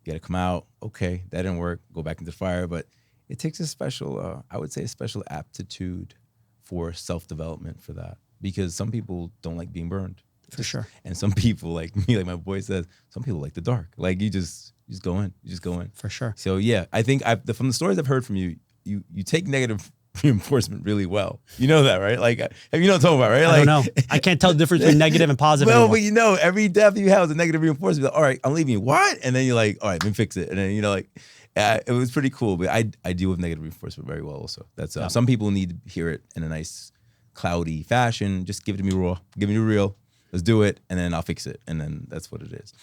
A: you got to come out. Okay, that didn't work. Go back into the fire. But it takes a special, I would say a special aptitude for self-development for that. Because some people don't like being burned.
B: For sure.
A: And some people like me, like my boy says, some people like the dark. Like you just go in. You just go in.
B: For sure.
A: So yeah, I think from the stories I've heard from you, you take negative reinforcement really well. You know that, right? Like, you know what I'm talking about, right?
B: I don't know. I can't tell the difference between negative and positive
A: Well,
B: anymore.
A: but you know, every death you have is a negative reinforcement. Like, all right, I'm leaving you. What? And then you're like, all right, let me fix it. And then, you know, like, it was pretty cool. But I deal with negative reinforcement very well also. That's some people need to hear it in a nice, cloudy fashion. Just give it to me raw. Give me the real. Let's do it. And then I'll fix it. And then that's what it is.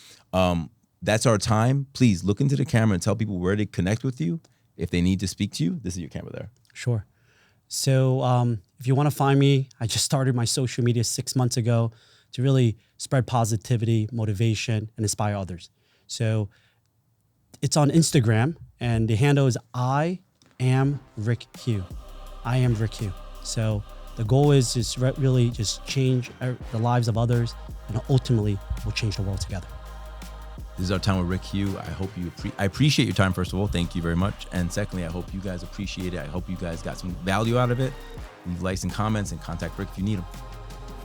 A: That's our time. Please look into the camera and tell people where to connect with you. If they need to speak to you, this is your camera there.
B: Sure. So if you want to find me, I just started my social media 6 months ago to really spread positivity, motivation, and inspire others. So it's on Instagram, and the handle is I am Rick Hugh. I am Rick Hugh. So the goal is just really just change the lives of others, and ultimately we'll change the world together.
A: This is our time with Rick Hugh. I hope I appreciate your time, first of all. Thank you very much. And secondly, I hope you guys appreciate it. I hope you guys got some value out of it. Leave likes and comments and contact Rick if you need them.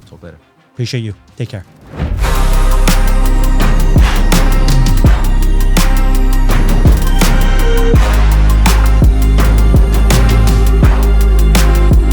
A: Talk later.
B: Appreciate you. Take care.